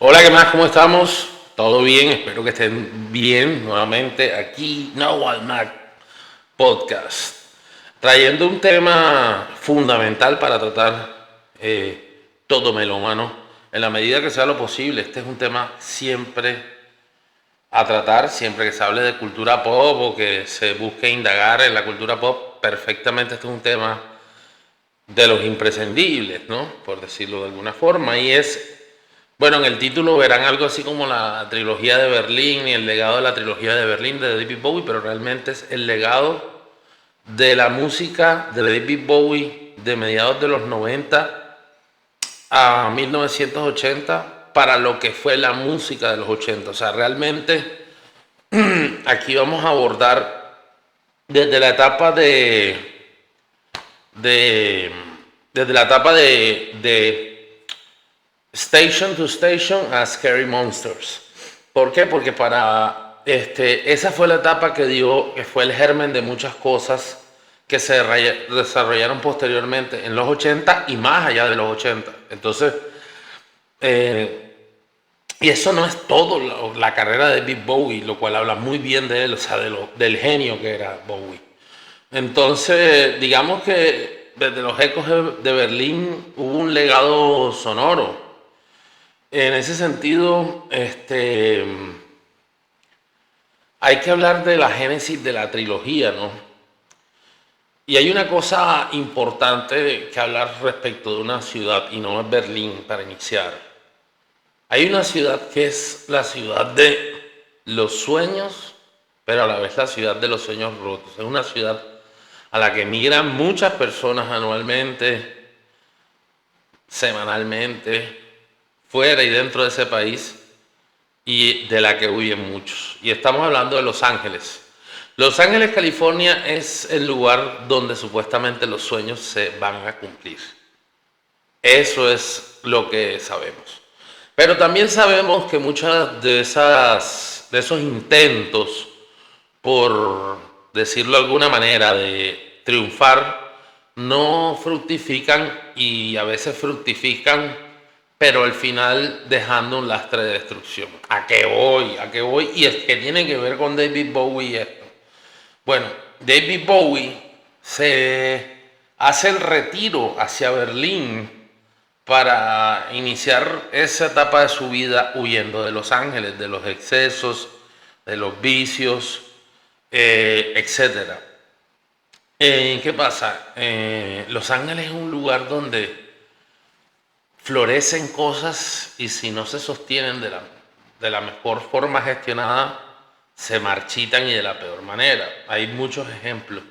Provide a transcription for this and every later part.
Hola, ¿qué más? ¿Cómo estamos? ¿Todo bien? Espero que estén bien nuevamente aquí, No al Mac Podcast, trayendo un tema fundamental para tratar todo melómano en la medida que sea lo posible. Este es un tema siempre a tratar, siempre que se hable de cultura pop o que se busque indagar en la cultura pop, perfectamente este es un tema de los imprescindibles, ¿no? Por decirlo de alguna forma, y es bueno, en el título verán algo así como la trilogía de Berlín y el legado de la trilogía de Berlín de David Bowie, pero realmente es el legado de la música de David Bowie de mediados de los 90 a 1980 para lo que fue la música de los 80. O sea, realmente aquí vamos a abordar desde la etapa de desde la etapa de Station to Station a Scary Monsters. ¿Por qué? Porque esa fue la etapa que fue el germen de muchas cosas que se desarrollaron posteriormente en los 80 y más allá de los 80. Entonces, eh, y eso no es todo la carrera de David Bowie, lo cual habla muy bien de él, o sea, del genio que era Bowie. Entonces, digamos que desde los ecos de Berlín hubo un legado sonoro. En ese sentido, hay que hablar de la génesis de la trilogía, ¿no? Y hay una cosa importante que hablar respecto de una ciudad, y no es Berlín para iniciar. Hay una ciudad que es la ciudad de los sueños, pero a la vez la ciudad de los sueños rotos. Es una ciudad a la que migran muchas personas anualmente, semanalmente, fuera y dentro de ese país, y de la que huyen muchos. Y estamos hablando de Los Ángeles. Los Ángeles, California es el lugar donde supuestamente los sueños se van a cumplir. Eso es lo que sabemos. Pero también sabemos que muchas de esos intentos, por decirlo de alguna manera, de triunfar, no fructifican y a veces fructifican, pero al final dejando un lastre de destrucción. ¿A qué voy? ¿A qué voy? Y es que tiene que ver con David Bowie y esto. Bueno, David Bowie se hace el retiro hacia Berlín para iniciar esa etapa de su vida huyendo de Los Ángeles, de los excesos, de los vicios, etcétera. ¿Qué pasa? Los Ángeles es un lugar donde florecen cosas y si no se sostienen de la mejor forma gestionada, se marchitan y de la peor manera. Hay muchos ejemplos.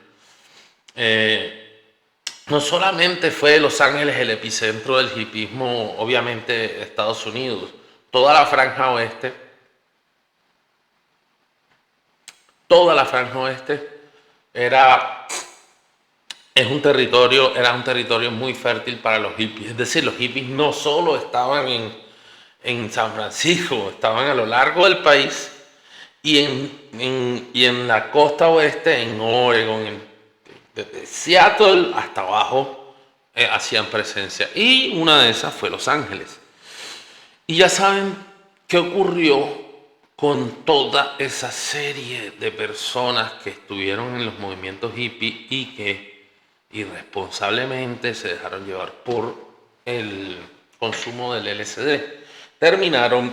No solamente fue Los Ángeles el epicentro del hipismo, obviamente Estados Unidos, toda la franja oeste, toda la franja oeste era era un territorio muy fértil para los hippies. Es decir, los hippies no solo estaban en San Francisco, estaban a lo largo del país y en la costa oeste, en Oregon, desde Seattle hasta abajo, hacían presencia. Y una de esas fue Los Ángeles. Y ya saben qué ocurrió con toda esa serie de personas que estuvieron en los movimientos hippie y que irresponsablemente se dejaron llevar por el consumo del LSD. Terminaron,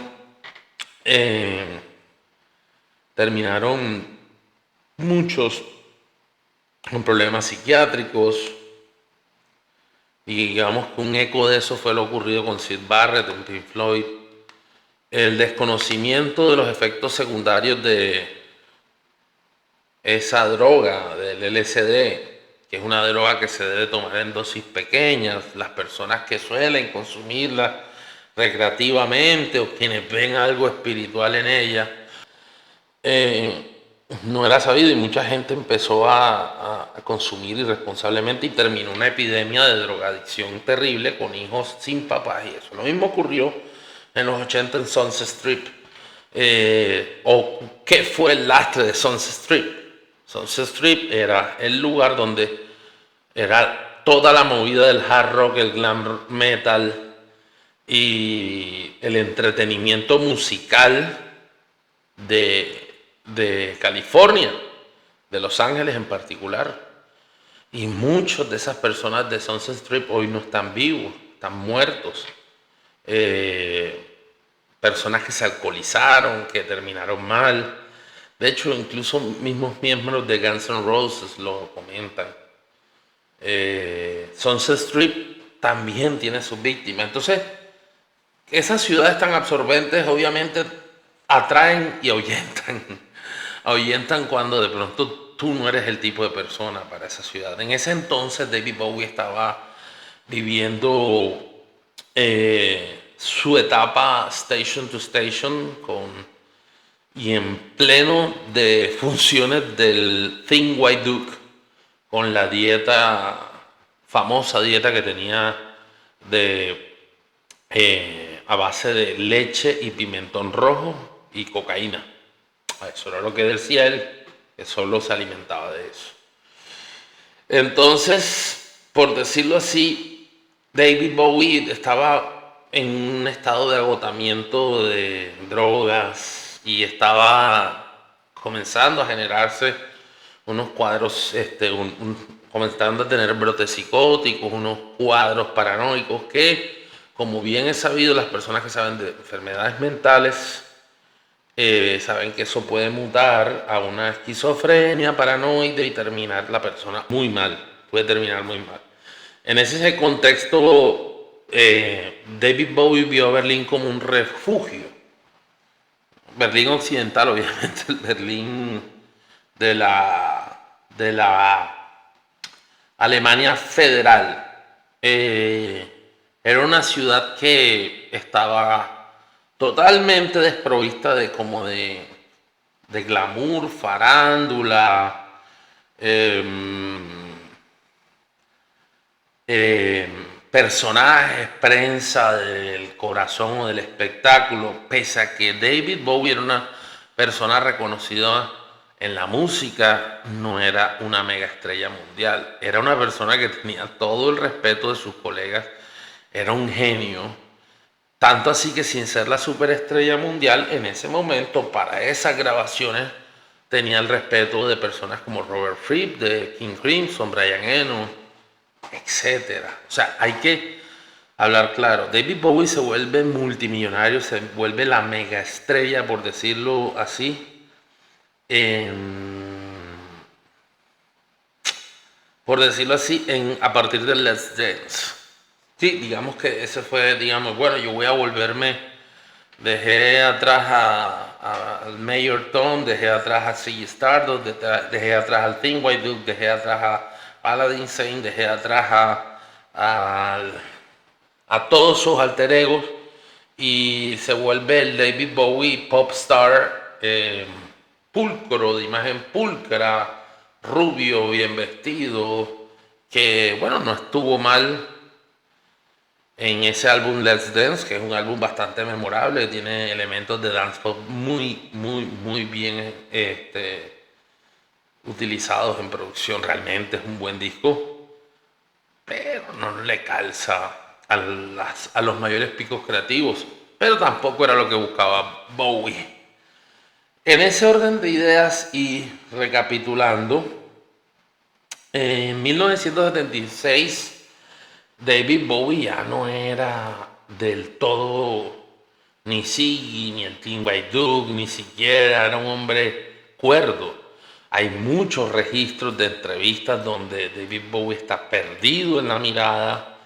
eh, terminaron muchos con problemas psiquiátricos, y digamos que un eco de eso fue lo ocurrido con Syd Barrett en Pink Floyd. El desconocimiento de los efectos secundarios de esa droga, del LSD, que es una droga que se debe tomar en dosis pequeñas. Las personas que suelen consumirla recreativamente o quienes ven algo espiritual en ella, no era sabido y mucha gente empezó a consumir irresponsablemente y terminó una epidemia de drogadicción terrible con hijos sin papás y eso. Lo mismo ocurrió en los 80 en Sunset Strip. ¿O qué fue el lastre de Sunset Strip? Sunset Strip era el lugar donde era toda la movida del hard rock, el glam metal, y el entretenimiento musical de California, de Los Ángeles en particular. Y muchos de esas personas de Sunset Strip hoy no están vivos, están muertos. Personas que se alcoholizaron, que terminaron mal. De hecho, incluso mismos miembros de Guns N' Roses lo comentan. Sunset Strip también tiene sus víctimas. Entonces, esas ciudades tan absorbentes obviamente atraen y ahuyentan. Ahuyentan cuando de pronto tú no eres el tipo de persona para esa ciudad. En ese entonces David Bowie estaba viviendo su etapa Station to Station y en pleno de funciones del Thin White Duke, con la dieta, famosa dieta que tenía a base de leche y pimentón rojo y cocaína. Eso era lo que decía él, que solo se alimentaba de eso. Entonces, por decirlo así, David Bowie estaba en un estado de agotamiento de drogas y estaba comenzando a generarse unos cuadros, comenzando a tener brotes psicóticos, unos cuadros paranoicos que, como bien es sabido, las personas que saben de enfermedades mentales saben que eso puede mutar a una esquizofrenia paranoide y terminar la persona muy mal, puede terminar muy mal. En ese contexto, David Bowie vio a Berlín como un refugio. Berlín occidental, obviamente, el Berlín de la Alemania federal. Era una ciudad que estaba totalmente desprovista de glamour, farándula, personajes, prensa del corazón o del espectáculo, pese a que David Bowie era una persona reconocida en la música, no era una mega estrella mundial, era una persona que tenía todo el respeto de sus colegas, era un genio. Tanto así que sin ser la superestrella mundial, en ese momento, para esas grabaciones, tenía el respeto de personas como Robert Fripp, de King Crimson, Brian Eno, etc. O sea, hay que hablar claro. David Bowie se vuelve multimillonario, se vuelve la mega estrella, por decirlo así, a partir del Let's Dance. Sí, digamos que ese fue, bueno, yo voy a volverme, dejé atrás al Mayor Tom, dejé atrás a Ziggy Stardust, dejé atrás al Thin White Duke, dejé atrás a Aladdin Sane, dejé atrás a todos sus alter egos y se vuelve el David Bowie pop star, pulcro, de imagen pulcra, rubio, bien vestido, que bueno, no estuvo mal en ese álbum Let's Dance, que es un álbum bastante memorable, tiene elementos de dance pop muy bien utilizados en producción. Realmente es un buen disco, pero no le calza a los mayores picos creativos, pero tampoco era lo que buscaba Bowie. En ese orden de ideas y recapitulando, en 1976 David Bowie ya no era del todo ni Ziggy, ni el Thin White Duke, ni siquiera era un hombre cuerdo. Hay muchos registros de entrevistas donde David Bowie está perdido en la mirada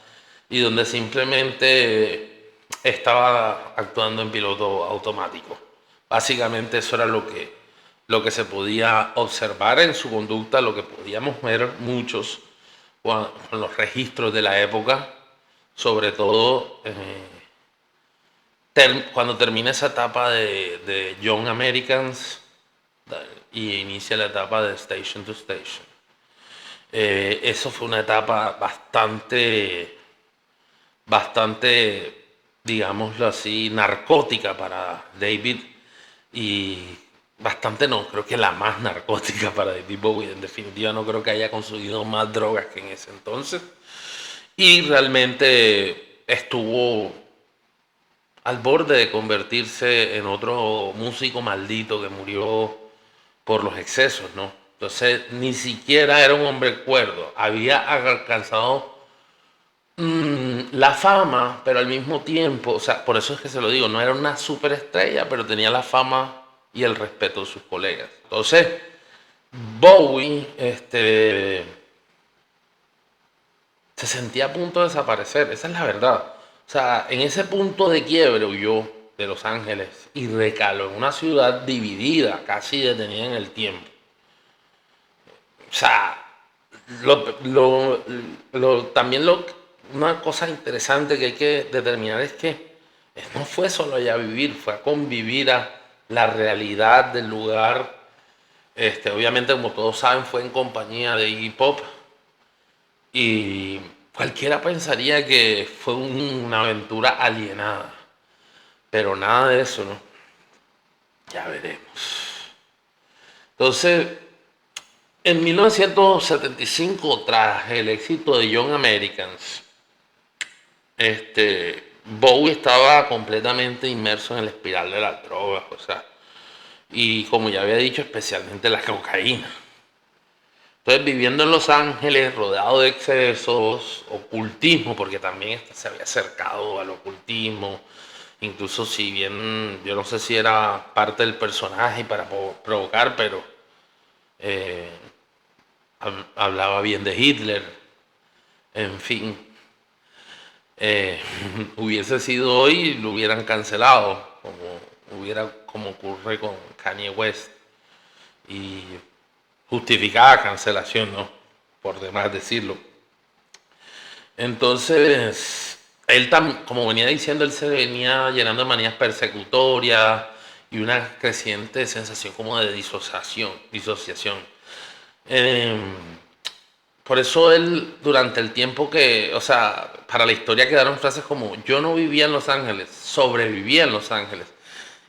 y donde simplemente estaba actuando en piloto automático. Básicamente eso era lo que se podía observar en su conducta, lo que podíamos ver muchos con los registros de la época, sobre todo cuando termina esa etapa de Young Americans y inicia la etapa de Station to Station. Eso fue una etapa bastante, digámoslo así, narcótica para David y creo que la más narcótica para David Bowie. En definitiva, no creo que haya consumido más drogas que en ese entonces. Y realmente estuvo al borde de convertirse en otro músico maldito que murió por los excesos, ¿no? Entonces, ni siquiera era un hombre cuerdo. Había alcanzado la fama, pero al mismo tiempo, o sea, por eso es que se lo digo, no era una superestrella, pero tenía la fama y el respeto de sus colegas. Entonces, Bowie, se sentía a punto de desaparecer, esa es la verdad. O sea, en ese punto de quiebre huyó de Los Ángeles y recaló en una ciudad dividida, casi detenida en el tiempo. O sea, también una cosa interesante que hay que determinar es que no fue solo allá a vivir, fue a convivir a la realidad del lugar. Obviamente, como todos saben, fue en compañía de Iggy Pop y cualquiera pensaría que fue una aventura alienada, pero nada de eso, ¿no? Ya veremos. Entonces, en 1975, tras el éxito de Young Americans, Bowie estaba completamente inmerso en la espiral de las drogas, o sea, y como ya había dicho, especialmente la cocaína. Entonces, viviendo en Los Ángeles, rodeado de excesos, ocultismo, porque también se había acercado al ocultismo, incluso si bien yo no sé si era parte del personaje para provocar, pero eh, hablaba bien de Hitler, en fin. eh, Hubiese sido hoy, lo hubieran cancelado, como ocurre con Kanye West. Y justificada cancelación, ¿no? Por demás decirlo. Entonces, como venía diciendo, él se venía llenando de manías persecutorias y una creciente sensación como de disociación. Eh, por eso él, durante el tiempo que, o sea, para la historia quedaron frases como: yo no vivía en Los Ángeles, sobrevivía en Los Ángeles.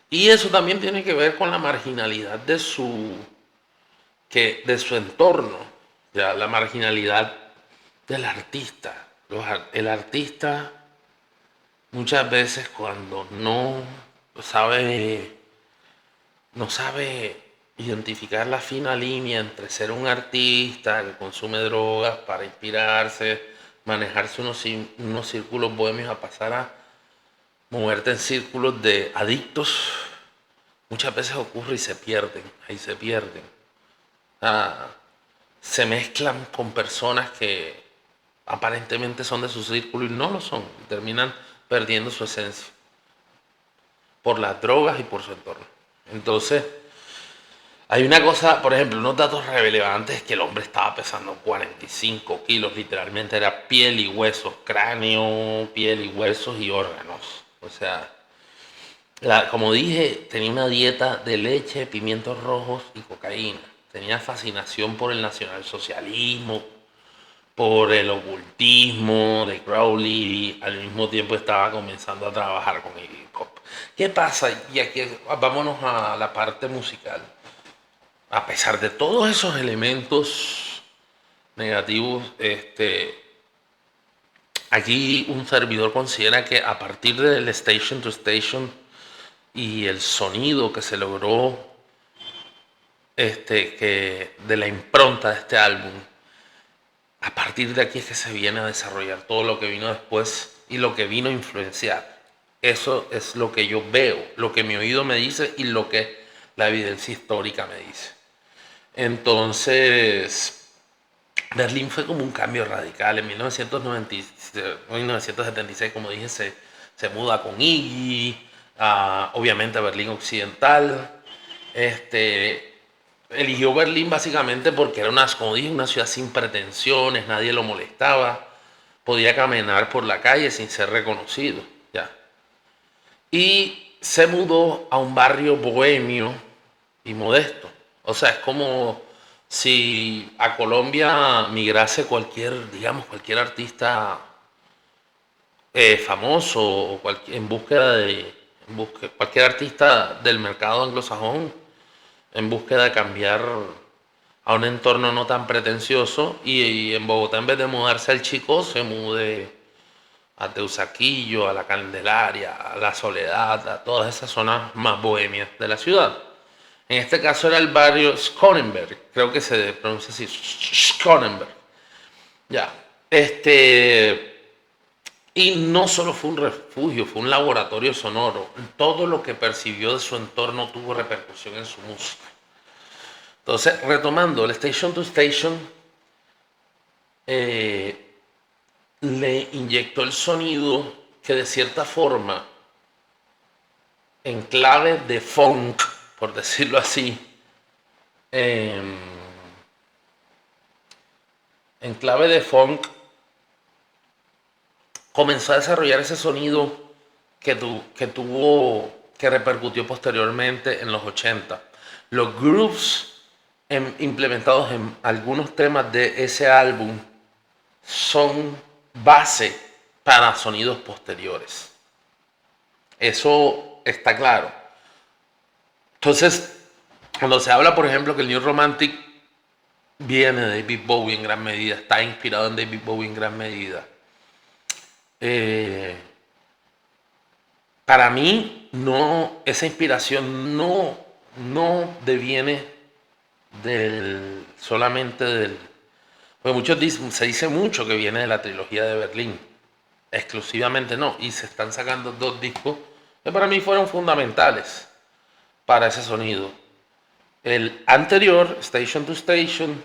Y eso también tiene que ver con la marginalidad de su entorno, ya, la marginalidad del artista. El artista muchas veces cuando sabe, no sabe identificar la fina línea entre ser un artista que consume drogas para inspirarse, manejarse unos círculos bohemios, a pasar a moverte en círculos de adictos, muchas veces ocurre y se pierden, ahí se pierden. Ah, se mezclan con personas que aparentemente son de su círculo y no lo son, y terminan perdiendo su esencia por las drogas y por su entorno. Entonces, hay una cosa, por ejemplo, unos datos relevantes: es que el hombre estaba pesando 45 kilos, literalmente era piel y huesos, cráneo, piel y huesos y órganos. O sea, como dije, tenía una dieta de leche, pimientos rojos y cocaína. Tenía fascinación por el nacionalsocialismo, por el ocultismo de Crowley, y al mismo tiempo estaba comenzando a trabajar con Iggy Pop. ¿Qué pasa? Y aquí vámonos a la parte musical. A pesar de todos esos elementos negativos, aquí un servidor considera que a partir del Station to Station y el sonido que se logró, que de la impronta de este álbum, a partir de aquí es que se viene a desarrollar todo lo que vino después y lo que vino a influenciar. Eso es lo que yo veo, lo que mi oído me dice y lo que la evidencia histórica me dice. Entonces, Berlín fue como un cambio radical. En 1976, como dije, se muda con Iggy, obviamente a Berlín Occidental. Eligió Berlín básicamente porque era como dije, una ciudad sin pretensiones, nadie lo molestaba, podía caminar por la calle sin ser reconocido, ya. Y se mudó a un barrio bohemio y modesto. O sea, es como si a Colombia migrase cualquier artista famoso, o cualquier artista del mercado anglosajón, en búsqueda de cambiar a un entorno no tan pretencioso, y en Bogotá, en vez de mudarse al Chico, se mude a Teusaquillo, a la Candelaria, a la Soledad, a todas esas zonas más bohemias de la ciudad. En este caso era el barrio Schonenberg, creo que se pronuncia así, Schonenberg. Ya. Y no solo fue un refugio, fue un laboratorio sonoro. Todo lo que percibió de su entorno tuvo repercusión en su música. Entonces, retomando, el Station to Station le inyectó el sonido que de cierta forma, en clave de funk, por decirlo así, en clave de funk, comenzó a desarrollar ese sonido que repercutió posteriormente en los 80. Los grooves implementados en algunos temas de ese álbum son base para sonidos posteriores. Eso está claro. Entonces, cuando se habla, por ejemplo, que el New Romantic viene de David Bowie en gran medida, está inspirado en David Bowie en gran medida, para mí esa inspiración no deviene solamente del... Pues se dice mucho que viene de la trilogía de Berlín, exclusivamente no, y se están sacando 2 discos que para mí fueron fundamentales para ese sonido. El anterior, Station to Station,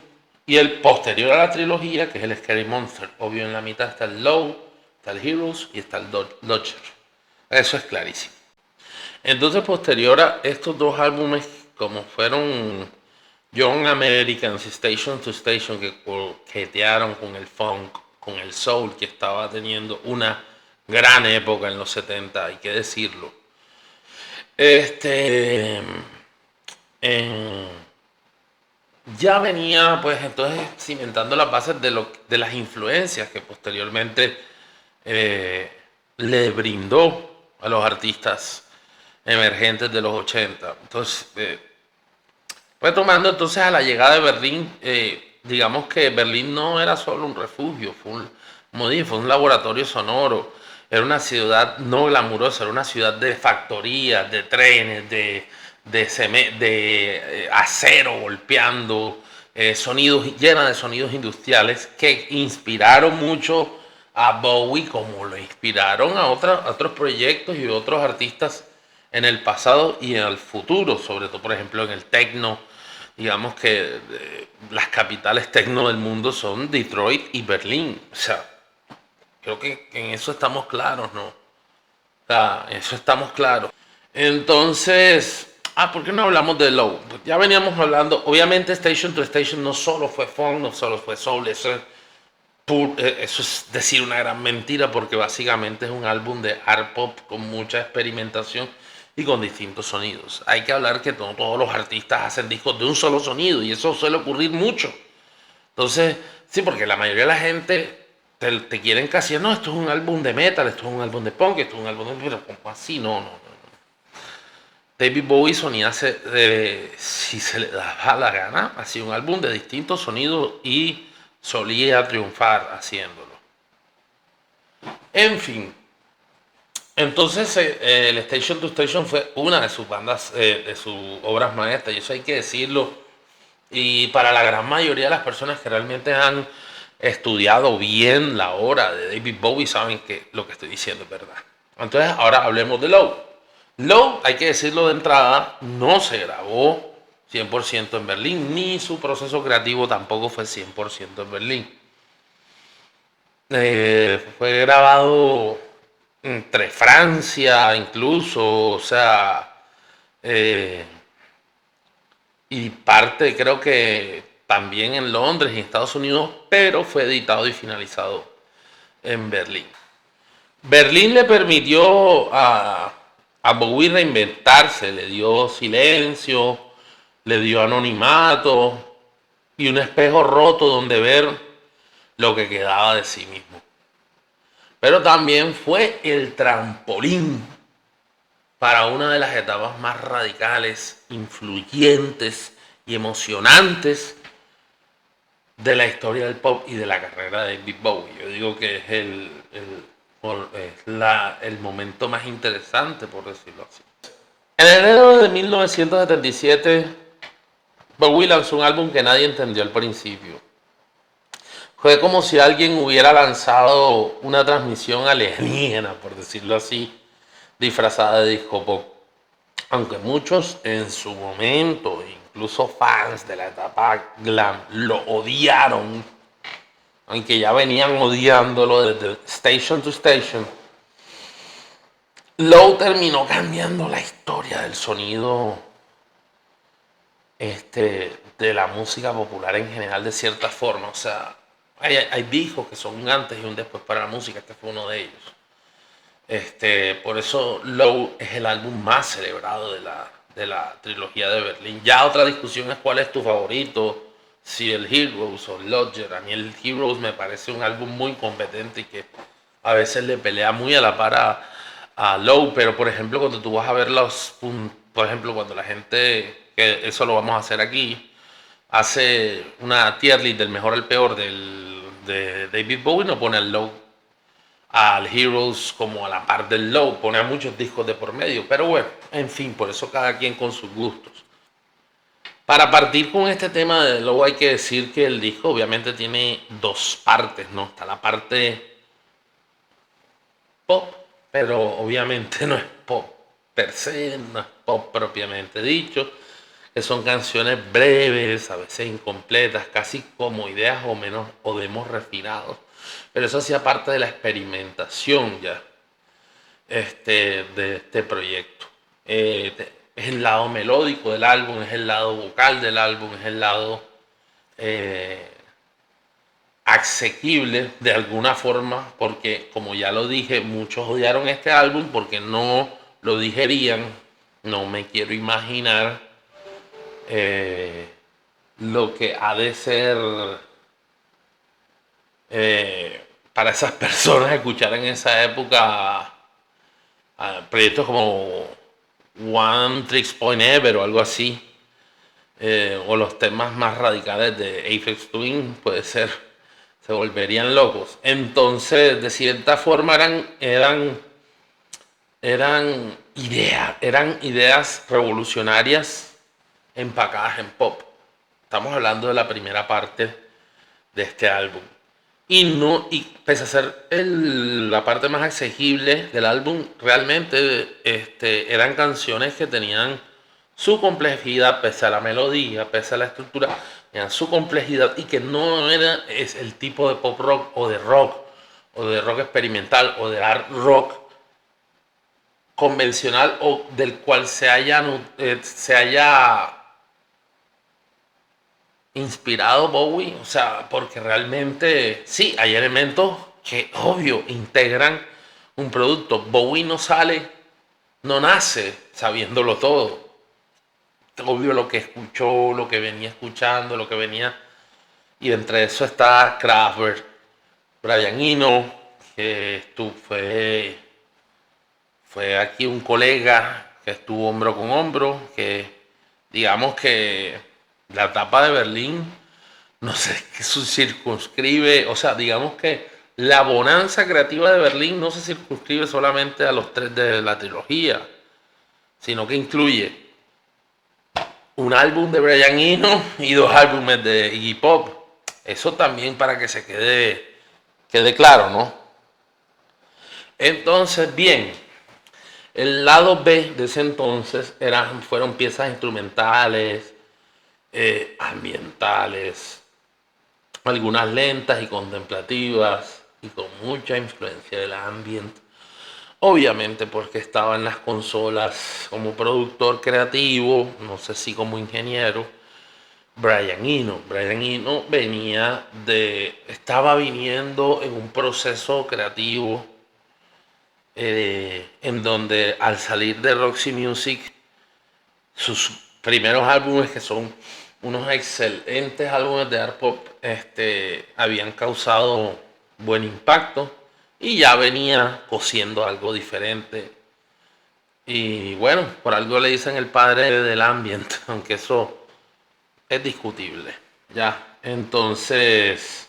y el posterior a la trilogía, que es el Scary Monster. Obvio, en la mitad está el Low, está el Heroes y está el Dodger. Eso es clarísimo. Entonces, posterior a estos 2 álbumes, como fueron Young Americans y Station to Station, que coquetearon con el funk, con el soul, que estaba teniendo una gran época en los 70, hay que decirlo. Ya venía, pues, entonces cimentando las bases de las influencias que posteriormente le brindó a los artistas emergentes de los 80. Entonces, retomando entonces a la llegada de Berlín, digamos que Berlín no era solo un refugio, fue un laboratorio sonoro, era una ciudad no glamurosa, era una ciudad de factorías, de trenes, de acero golpeando, llena de sonidos industriales que inspiraron mucho a Bowie, como lo inspiraron a otros proyectos y otros artistas en el pasado y en el futuro, sobre todo por ejemplo en el techno. Digamos que las capitales techno del mundo son Detroit y Berlín. O sea, creo que en eso estamos claros, ¿no? O sea, eso estamos claros. Entonces, ¿por qué no hablamos de Low? Pues ya veníamos hablando, obviamente Station to Station no solo fue funk, no solo fue soul, eso es decir una gran mentira, porque básicamente es un álbum de art pop con mucha experimentación y con distintos sonidos. Hay que hablar que no todos los artistas hacen discos de un solo sonido, y eso suele ocurrir mucho. Entonces, sí, porque la mayoría de la gente te quieren casi, no, esto es un álbum de metal, esto es un álbum de punk, esto es un álbum de... Pero como así, no. David Bowie sonía, si se le daba la gana, hacía un álbum de distintos sonidos y solía triunfar haciéndolo. En fin, entonces el Station to Station fue una de sus bandas, de sus obras maestras, y eso hay que decirlo. Y para la gran mayoría de las personas que realmente han estudiado bien la obra de David Bowie saben que lo que estoy diciendo es verdad. Entonces ahora hablemos de Low. Low, hay que decirlo de entrada, no se grabó 100% en Berlín, ni su proceso creativo tampoco fue 100% en Berlín. Fue grabado entre Francia incluso, o sea, y parte creo que también en Londres y Estados Unidos, pero fue editado y finalizado en Berlín. Berlín le permitió a Bowie reinventarse, le dio silencio, le dio anonimato y un espejo roto donde ver lo que quedaba de sí mismo. Pero también fue el trampolín para una de las etapas más radicales, influyentes y emocionantes de la historia del pop y de la carrera de David Bowie. Yo digo que es el momento más interesante, por decirlo así. En enero de 1977, Bowie lanzó un álbum que nadie entendió al principio. Fue como si alguien hubiera lanzado una transmisión alienígena, por decirlo así, disfrazada de disco pop. Aunque muchos en su momento, incluso fans de la etapa glam, lo odiaron, aunque ya venían odiándolo desde Station to Station, Low terminó cambiando la historia del sonido de la música popular en general de cierta forma. O sea, hay discos que son un antes y un después para la música, este fue uno de ellos. Por eso Low es el álbum más celebrado de la trilogía de Berlín. Ya otra discusión es cuál es tu favorito, si el Heroes o Lodger. A mí el Heroes me parece un álbum muy competente y que a veces le pelea muy a la par a Low, pero por ejemplo cuando tú vas a ver por ejemplo cuando la gente, que eso lo vamos a hacer aquí, hace una tier list del mejor al peor de David Bowie, no pone al Low al Heroes como a la par del Low, pone a muchos discos de por medio, pero bueno, en fin, por eso cada quien con sus gustos. Para partir con este tema de Low hay que decir que el disco obviamente tiene dos partes, ¿no? Está la parte pop, pero obviamente no es pop per se, no es pop propiamente dicho, que son canciones breves, a veces incompletas, casi como ideas o menos o demos refinados. Pero eso hacía parte de la experimentación ya de este proyecto. Es el lado melódico del álbum, es el lado vocal del álbum, es el lado eh, asequible de alguna forma, porque como ya lo dije, muchos odiaron este álbum porque no lo digerían. No me quiero imaginar lo que ha de ser para esas personas escuchar en esa época proyectos como One Tricks Point Ever o algo así, o los temas más radicales de Aphex Twin, puede ser, se volverían locos. Entonces, de cierta forma eran ideas revolucionarias empacadas en pop. Estamos hablando de la primera parte de este álbum. Y pese a ser la parte más accesible del álbum, realmente eran canciones que tenían su complejidad, pese a la melodía, pese a la estructura, tenían su complejidad y que no es el tipo de pop rock o de rock experimental o de art rock convencional o del cual se haya inspirado Bowie, o sea, porque realmente sí, hay elementos que obvio integran un producto. Bowie no nace sabiéndolo todo. Obvio lo que escuchó, lo que venía escuchando, lo que venía, y entre eso está Kraftwerk, Brian Eno, que fue aquí un colega que estuvo hombro con hombro, que digamos que la etapa de Berlín no sé qué se circunscribe, o sea, digamos que la bonanza creativa de Berlín no se circunscribe solamente a los tres de la trilogía, sino que incluye un álbum de Brian Eno y dos álbumes de Iggy Pop. Eso también para que se quede claro, ¿no? Entonces, bien, el lado B de ese entonces fueron piezas instrumentales, ambientales, algunas lentas y contemplativas y con mucha influencia del ambient. Obviamente porque estaba en las consolas como productor creativo, no sé si como ingeniero, Brian Eno. Brian Eno estaba viniendo en un proceso creativo en donde al salir de Roxy Music, sus primeros álbumes, que son unos excelentes álbumes de art pop, habían causado buen impacto y ya venía cosiendo algo diferente. Y bueno, por algo le dicen el padre del ambient, aunque eso es discutible. Ya, entonces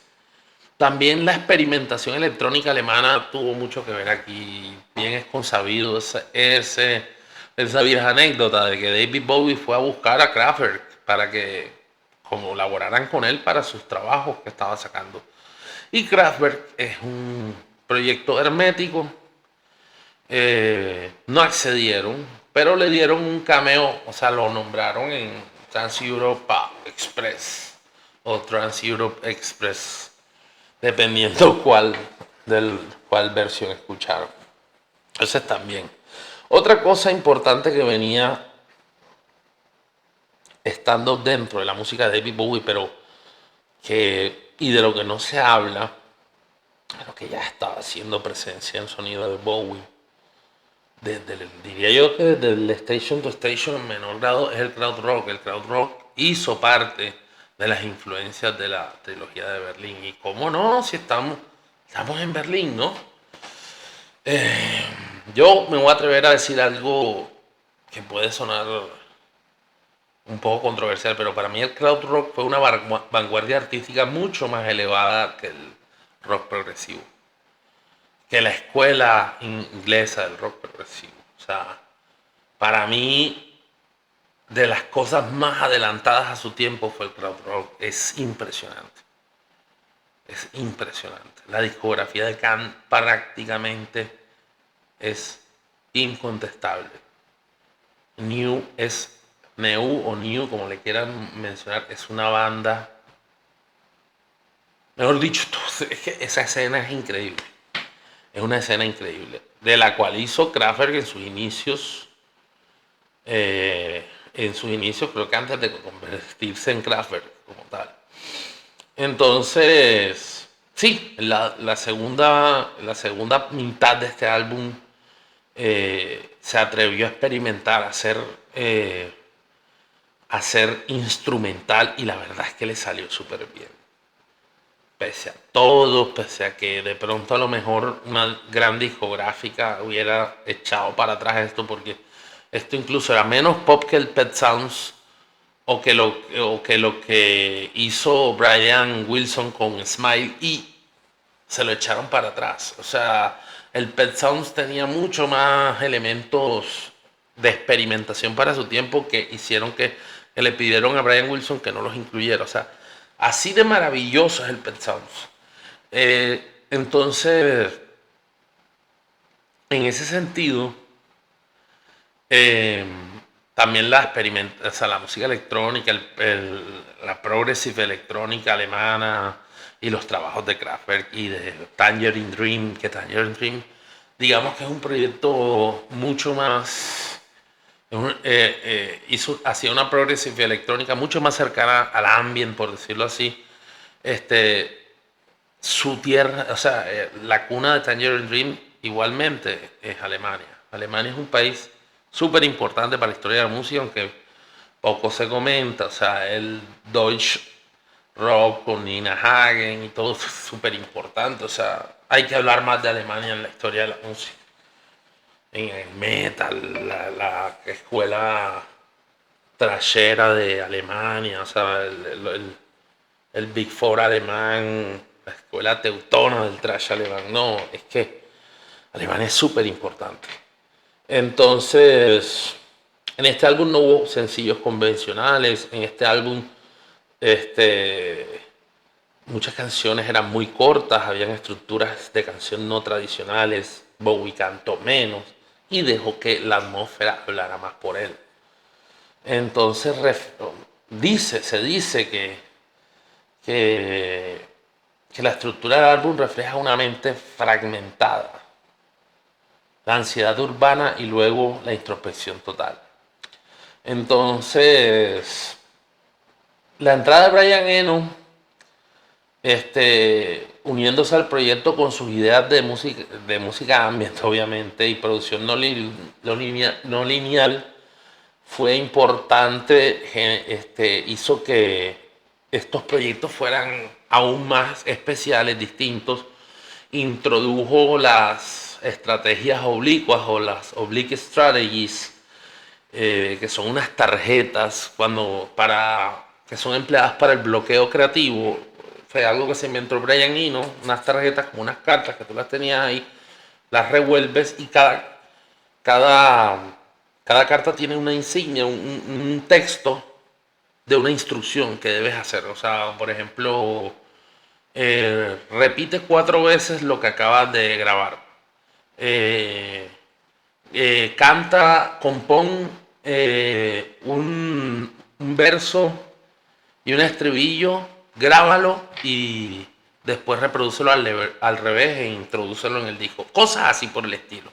También la experimentación electrónica alemana tuvo mucho que ver aquí. Bien es consabido esa vieja anécdota de que David Bowie fue a buscar a Kraftwerk para que colaboraran con él para sus trabajos que estaba sacando. Y Kraftwerk es un proyecto hermético. No accedieron, pero le dieron un cameo, o sea, lo nombraron en Trans Europa Express o Trans Europe Express, dependiendo cuál versión escucharon. Entonces también. Otra cosa importante que venía estando dentro de la música de David Bowie, pero y de lo que no se habla, pero que ya estaba haciendo presencia en sonido de Bowie, diría yo que desde el Station to Station en menor grado es el krautrock. El krautrock hizo parte de las influencias de la trilogía de Berlín. Y cómo no, si estamos en Berlín, ¿no? Yo me voy a atrever a decir algo que puede sonar un poco controversial, pero para mí el krautrock fue una vanguardia artística mucho más elevada que el rock progresivo, que la escuela inglesa del rock progresivo. O sea, para mí, de las cosas más adelantadas a su tiempo fue el krautrock. Es impresionante. Es impresionante. La discografía de Can prácticamente es incontestable. New o New, como le quieran mencionar, es una banda. Mejor dicho, es que esa escena es increíble. Es una escena increíble, de la cual hizo Kraftwerk en sus inicios. Creo que antes de convertirse en Kraftwerk como tal. Entonces, sí, la segunda mitad de este álbum se atrevió a experimentar, a ser instrumental, y la verdad es que le salió súper bien. Pese a todo, pese a que de pronto a lo mejor una gran discográfica hubiera echado para atrás esto, porque esto incluso era menos pop que el Pet Sounds o que lo que hizo Brian Wilson con Smile, y se lo echaron para atrás. O sea, el Pet Sounds tenía mucho más elementos de experimentación para su tiempo que hicieron que le pidieron a Brian Wilson que no los incluyera. O sea, así de maravilloso es el Pet Sounds. Entonces, en ese sentido, eh, también la música electrónica, la progressive electrónica alemana y los trabajos de Kraftwerk y de Tangerine Dream, digamos que es un proyecto mucho más, hacía una progressive electrónica mucho más cercana al ambient, por decirlo así. Su tierra, o sea, la cuna de Tangerine Dream igualmente es Alemania. Alemania es un país súper importante para la historia de la música, aunque poco se comenta. O sea, el Deutsch Rock con Nina Hagen y todo es súper importante. O sea, hay que hablar más de Alemania en la historia de la música. En el metal, la escuela trashera de Alemania, o sea, el Big Four alemán, la escuela teutona del trash alemán. No, es que Alemania es súper importante. Entonces, en este álbum no hubo sencillos convencionales. En este álbum, muchas canciones eran muy cortas, habían estructuras de canción no tradicionales. Bowie cantó menos y dejó que la atmósfera hablara más por él. Entonces, se dice que la estructura del álbum refleja una mente fragmentada, la ansiedad urbana y luego la introspección total. Entonces, la entrada de Brian Eno, uniéndose al proyecto con sus ideas de música ambient, obviamente, y producción no lineal, fue importante. Hizo que estos proyectos fueran aún más especiales, distintos. Introdujo las estrategias oblicuas o las oblique strategies, que son unas tarjetas que son empleadas para el bloqueo creativo, fue algo que se inventó Brian Eno, unas tarjetas como unas cartas que tú las tenías ahí, las revuelves y cada, cada carta tiene una insignia, un texto de una instrucción que debes hacer. O sea, por ejemplo, repite 4 veces lo que acabas de grabar. Canta, compón un verso y un estribillo, grábalo y después reprodúcelo al revés e introdúcelo en el disco. Cosas así por el estilo.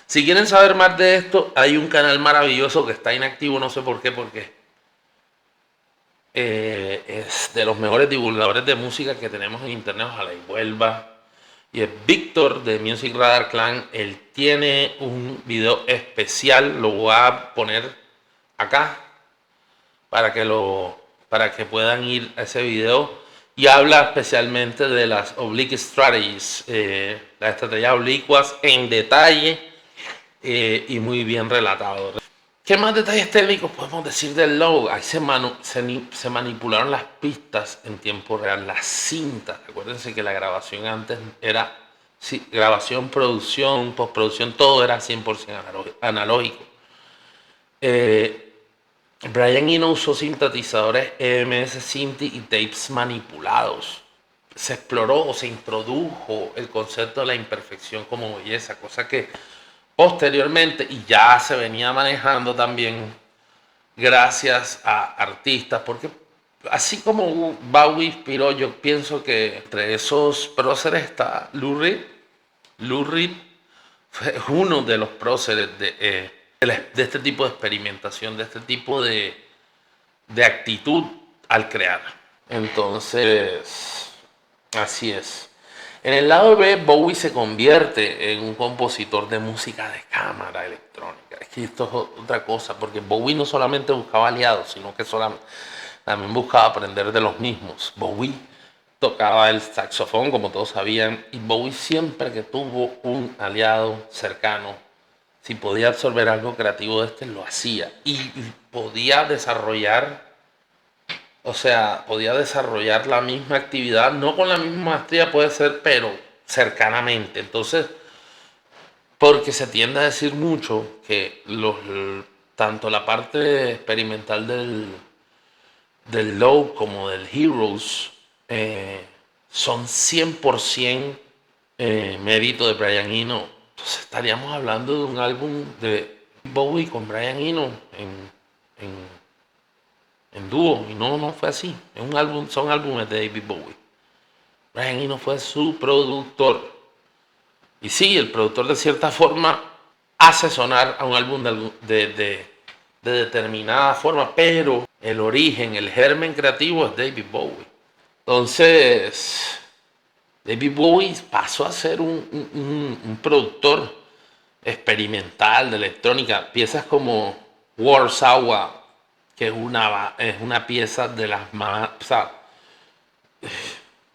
Si quieren saber más de esto, hay un canal maravilloso que está inactivo, no sé por qué, porque es de los mejores divulgadores de música que tenemos en internet. Ojalá y vuelva. Y es Víctor de Music Radar Clan. Él tiene un video especial, lo voy a poner acá para que puedan ir a ese video. Y habla especialmente de las oblique strategies, las estrategias oblicuas en detalle y muy bien relatado. ¿Qué más detalles técnicos podemos decir del logo? Ahí se manipularon las pistas en tiempo real, las cintas. Acuérdense que la grabación antes era grabación, producción, postproducción, todo era 100% analógico. Brian Eno usó sintetizadores EMS Synthi y tapes manipulados. Se exploró o se introdujo el concepto de la imperfección como belleza, cosa que posteriormente, y ya se venía manejando también gracias a artistas, porque así como Bowie inspiró, yo pienso que entre esos próceres está Lou Reed. Lou Reed fue uno de los próceres de este tipo de experimentación, de este tipo de actitud al crear. Entonces, así es. En el lado B, Bowie se convierte en un compositor de música de cámara electrónica. Es que esto es otra cosa, porque Bowie no solamente buscaba aliados, sino que también buscaba aprender de los mismos. Bowie tocaba el saxofón, como todos sabían, y Bowie siempre que tuvo un aliado cercano, si podía absorber algo creativo de este, lo hacía. Y podía desarrollar... O sea, podía desarrollar la misma actividad, no con la misma maestría puede ser, pero cercanamente. Entonces, porque se tiende a decir mucho que tanto la parte experimental del Low como del Heroes son 100% mérito de Brian Eno. Entonces estaríamos hablando de un álbum de Bowie con Brian Eno en dúo, y no fue así. Es un álbum, son álbumes de David Bowie. Brian Eno fue su productor. Y sí, el productor de cierta forma hace sonar a un álbum de determinada forma, pero el origen, el germen creativo es David Bowie. Entonces, David Bowie pasó a ser un productor experimental de electrónica. Piezas como Warsaw, que es una pieza de las más... O sea,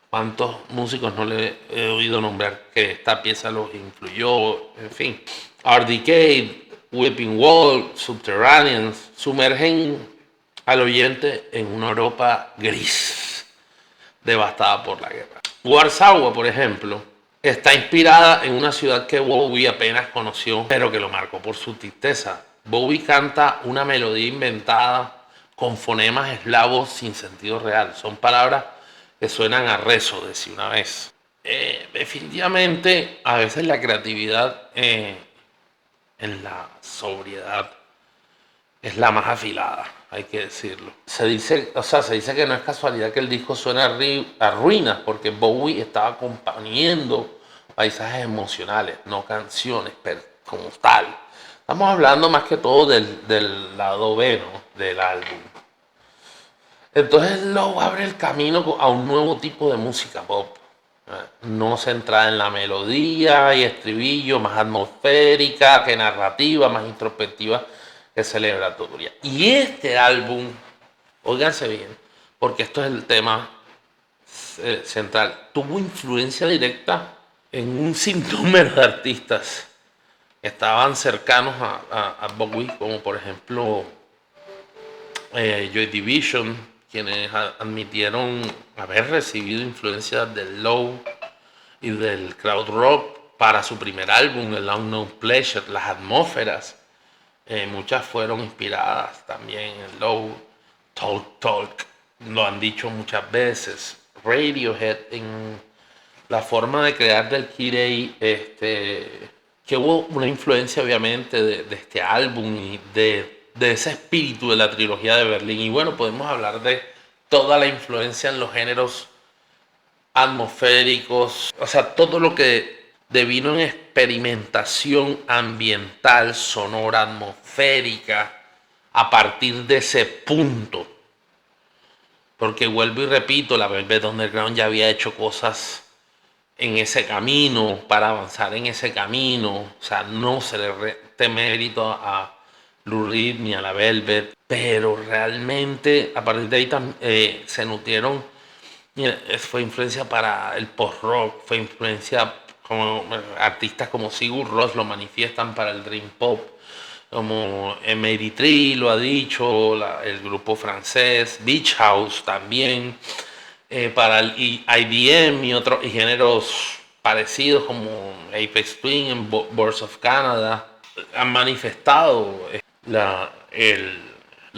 ¿cuántos músicos no le he oído nombrar que esta pieza los influyó? En fin, Art Decay, Weeping Wall, Subterraneans, sumergen al oyente en una Europa gris, devastada por la guerra. Warsaw, por ejemplo, está inspirada en una ciudad que Bowie apenas conoció, pero que lo marcó por su tristeza. Bowie canta una melodía inventada con fonemas eslavos sin sentido real. Son palabras que suenan a rezo, decía una vez. Definitivamente, a veces la creatividad en la sobriedad es la más afilada, hay que decirlo. Se dice que no es casualidad que el disco suena a ruinas, porque Bowie estaba acompañando paisajes emocionales, no canciones como tal. Estamos hablando más que todo del lado B, ¿no?, del álbum. Entonces Low abre el camino a un nuevo tipo de música pop, no centrada en la melodía y estribillo, más atmosférica que narrativa, más introspectiva que celebratoria. Y este álbum, óiganse bien, porque esto es el tema central, tuvo influencia directa en un sinnúmero de artistas que estaban cercanos a Bowie, como por ejemplo Joy Division, quienes admitieron haber recibido influencias del low y del crowd rock para su primer álbum, el Unknown Pleasure. Las atmósferas, muchas fueron inspiradas también en el low. Talk Talk, lo han dicho muchas veces. Radiohead, en la forma de crear del Kid A, que hubo una influencia obviamente de este álbum y de ese espíritu de la trilogía de Berlín. Y bueno, podemos hablar de toda la influencia en los géneros atmosféricos, o sea, todo lo que devino en experimentación ambiental, sonora, atmosférica, a partir de ese punto. Porque vuelvo y repito, la Velvet Underground ya había hecho cosas en ese camino, para avanzar en ese camino. O sea, no se le reste mérito a Lou Reed ni a la Velvet, pero realmente a partir de ahí se nutrieron. Fue influencia para el post-rock, fue influencia como artistas como Sigur Rós lo manifiestan para el Dream Pop, como M83 lo ha dicho, el grupo francés, Beach House también, para el IDM y géneros parecidos como Aphex Twin en Birds of Canada, han manifestado la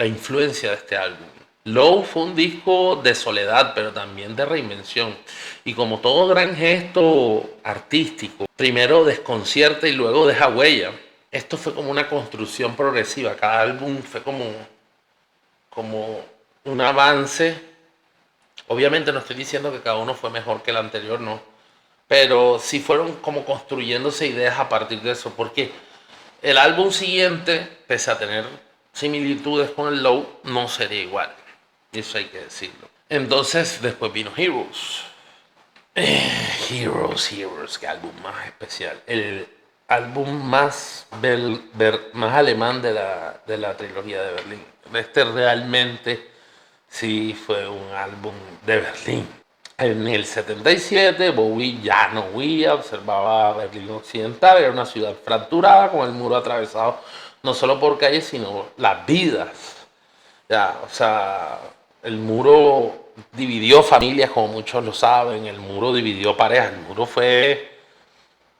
influencia de este álbum. Low fue un disco de soledad, pero también de reinvención. Y como todo gran gesto artístico, primero desconcierta y luego deja huella. Esto fue como una construcción progresiva. Cada álbum fue como un avance. Obviamente no estoy diciendo que cada uno fue mejor que el anterior, no. Pero sí fueron como construyéndose ideas a partir de eso. Porque el álbum siguiente, pese a tener similitudes con el Low, no sería igual. Eso hay que decirlo. Entonces, después vino Heroes. Heroes, qué álbum más especial. El álbum más alemán de la trilogía de Berlín. Este realmente sí fue un álbum de Berlín. En el 77, Bowie ya no huía, observaba Berlín Occidental, era una ciudad fracturada con el muro atravesado no solo por calles, sino las vidas. Ya, o sea, el muro dividió familias, como muchos lo saben, el muro dividió parejas, el muro fue,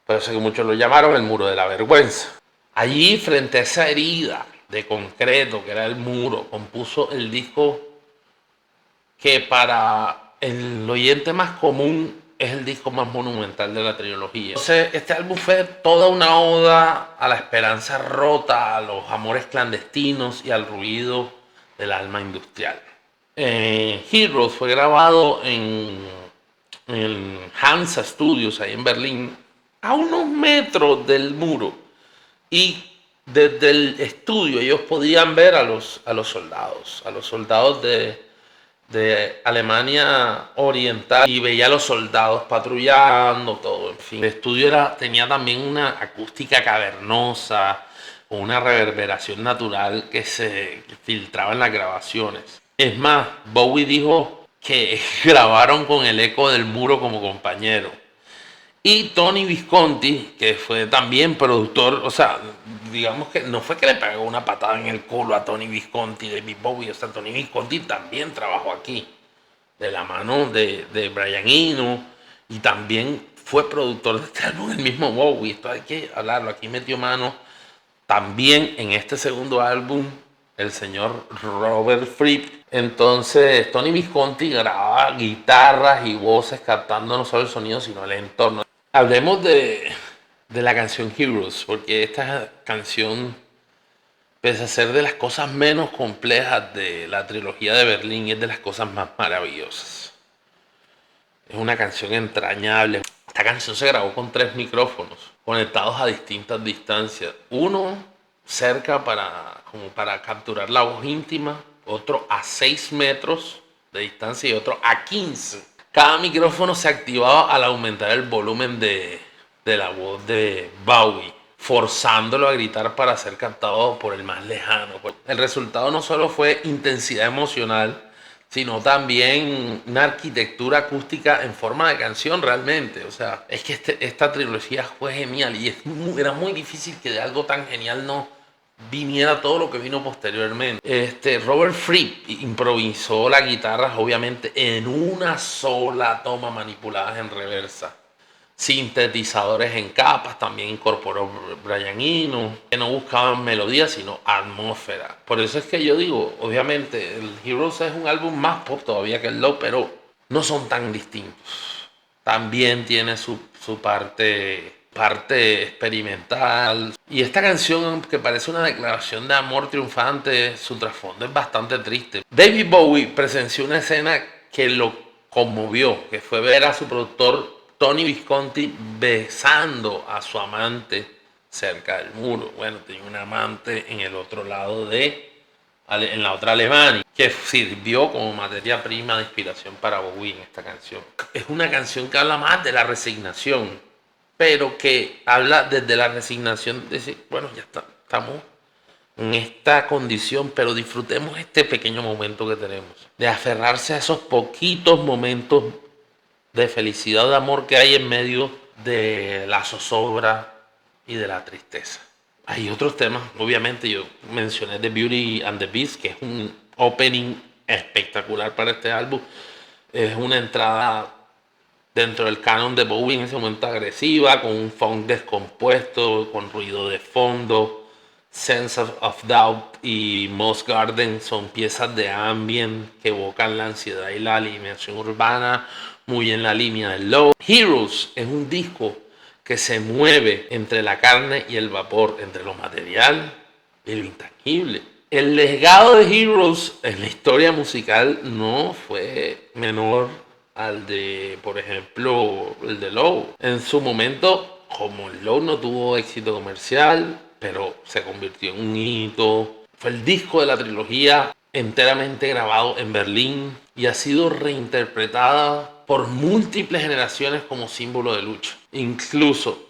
por eso que muchos lo llamaron el muro de la vergüenza. Allí, frente a esa herida de concreto que era el muro, compuso el disco que para el oyente más común es el disco más monumental de la trilogía. Entonces, este álbum fue toda una oda a la esperanza rota, a los amores clandestinos y al ruido del alma industrial. Heroes fue grabado en Hansa Studios, ahí en Berlín, a unos metros del muro. Y desde el estudio ellos podían ver a los soldados de Alemania Oriental, y veía a los soldados patrullando, todo, en fin. El estudio tenía también una acústica cavernosa, una reverberación natural que se filtraba en las grabaciones. Es más, Bowie dijo que grabaron con el eco del muro como compañero. Y Tony Visconti, que fue también productor, o sea, digamos que no fue que le pegó una patada en el culo a Tony Visconti de David Bowie, o sea, Tony Visconti también trabajó aquí, de la mano de Brian Eno, y también fue productor de este álbum el mismo Bowie. Esto hay que hablarlo, aquí metió mano también en este segundo álbum el señor Robert Fripp. Entonces Tony Visconti grababa guitarras y voces captando no solo el sonido sino el entorno. Hablemos de la canción Heroes, porque esta canción, pese a ser de las cosas menos complejas de la trilogía de Berlín, es de las cosas más maravillosas. Es una canción entrañable. Esta canción se grabó con 3 micrófonos conectados a distintas distancias. Uno cerca como para capturar la voz íntima, otro a 6 metros de distancia y otro a 15. Cada micrófono se activaba al aumentar el volumen de la voz de Bowie, forzándolo a gritar para ser captado por el más lejano. El resultado no solo fue intensidad emocional, sino también una arquitectura acústica en forma de canción realmente. O sea, es que esta trilogía fue genial y era muy difícil que de algo tan genial no viniera todo lo que vino posteriormente. Robert Fripp improvisó las guitarras obviamente en una sola toma manipuladas en reversa. Sintetizadores en capas, también incorporó Brian Eno, que no buscaban melodía sino atmósfera. Por eso es que yo digo, obviamente el Heroes es un álbum más pop todavía que el Low, pero no son tan distintos. También tiene su parte experimental. Y esta canción, que parece una declaración de amor triunfante, su trasfondo es bastante triste. David Bowie presenció una escena que lo conmovió, que fue ver a su productor Tony Visconti besando a su amante cerca del muro. Bueno, tenía un amante en el otro lado en la otra Alemania, que sirvió como materia prima de inspiración para Bowie en esta canción. Es una canción que habla más de la resignación, pero que habla desde la resignación de decir, bueno, ya estamos en esta condición, pero disfrutemos este pequeño momento que tenemos, de aferrarse a esos poquitos momentos de felicidad o de amor que hay en medio de la zozobra y de la tristeza. Hay otros temas, obviamente yo mencioné The Beauty and the Beast, que es un opening espectacular para este álbum. Es una entrada dentro del canon de Bowie en ese momento agresiva, con un funk descompuesto, con ruido de fondo. Sense of Doubt y Moss Garden son piezas de ambient que evocan la ansiedad y la alineación urbana, muy en la línea del Low. Heroes es un disco que se mueve entre la carne y el vapor, entre lo material y lo intangible. El legado de Heroes en la historia musical no fue menor al de, por ejemplo, el de Low. En su momento, como el Low no tuvo éxito comercial, pero se convirtió en un hito. Fue el disco de la trilogía enteramente grabado en Berlín y ha sido reinterpretada múltiples generaciones como símbolo de lucha. Incluso,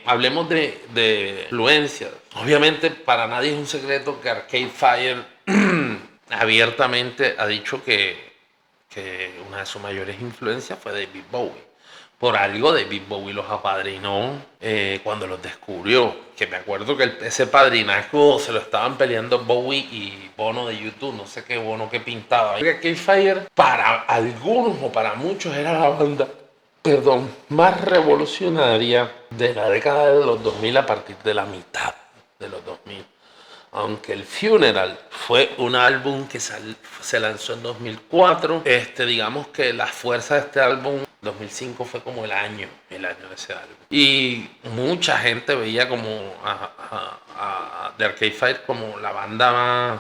hablemos de influencias. Obviamente, para nadie es un secreto que Arcade Fire abiertamente ha dicho que una de sus mayores influencias fue David Bowie. Por algo David Bowie los apadrinó cuando los descubrió. Que me acuerdo que ese padrinazgo se lo estaban peleando Bowie y Bono de YouTube. No sé qué Bono que pintaba. Arcade Fire para algunos o para muchos era la banda, más revolucionaria de la década de los 2000 a partir de la mitad de los 2000. Aunque el Funeral fue un álbum que se lanzó en 2004, digamos que la fuerza de este álbum 2005 fue como el año de ese álbum. Y mucha gente veía como a The Arcade Fire como la banda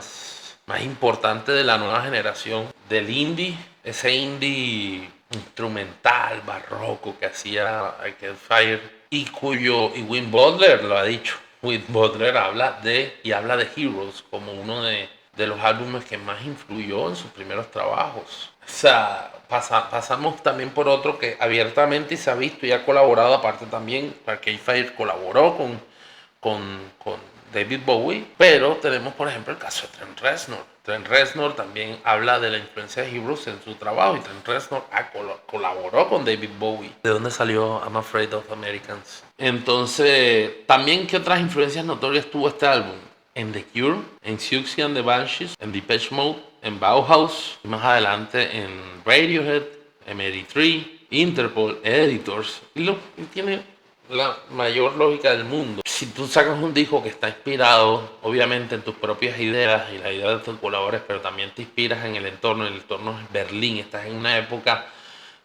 más importante de la nueva generación del indie, ese indie instrumental, barroco que hacía Arcade Fire y Win Butler lo ha dicho. Win Butler habla de Heroes como uno de los álbumes que más influyó en sus primeros trabajos. O sea, pasamos también por otro que abiertamente se ha visto y ha colaborado, aparte también, Arcade Fire colaboró con David Bowie, pero tenemos por ejemplo el caso de Trent Reznor. Trent Reznor también habla de la influencia de Heroes en su trabajo y Trent Reznor colaboró con David Bowie. ¿De dónde salió I'm Afraid of Americans? Entonces, también, ¿qué otras influencias notorias tuvo este álbum? En The Cure, en Siouxsie and the Banshees, en Depeche Mode, en Bauhaus, y más adelante en Radiohead, M83, Interpol, Editors, y tiene la mayor lógica del mundo. Si tú sacas un disco que está inspirado obviamente en tus propias ideas y las ideas de tus colaboradores, pero también te inspiras en el entorno es Berlín, estás en una época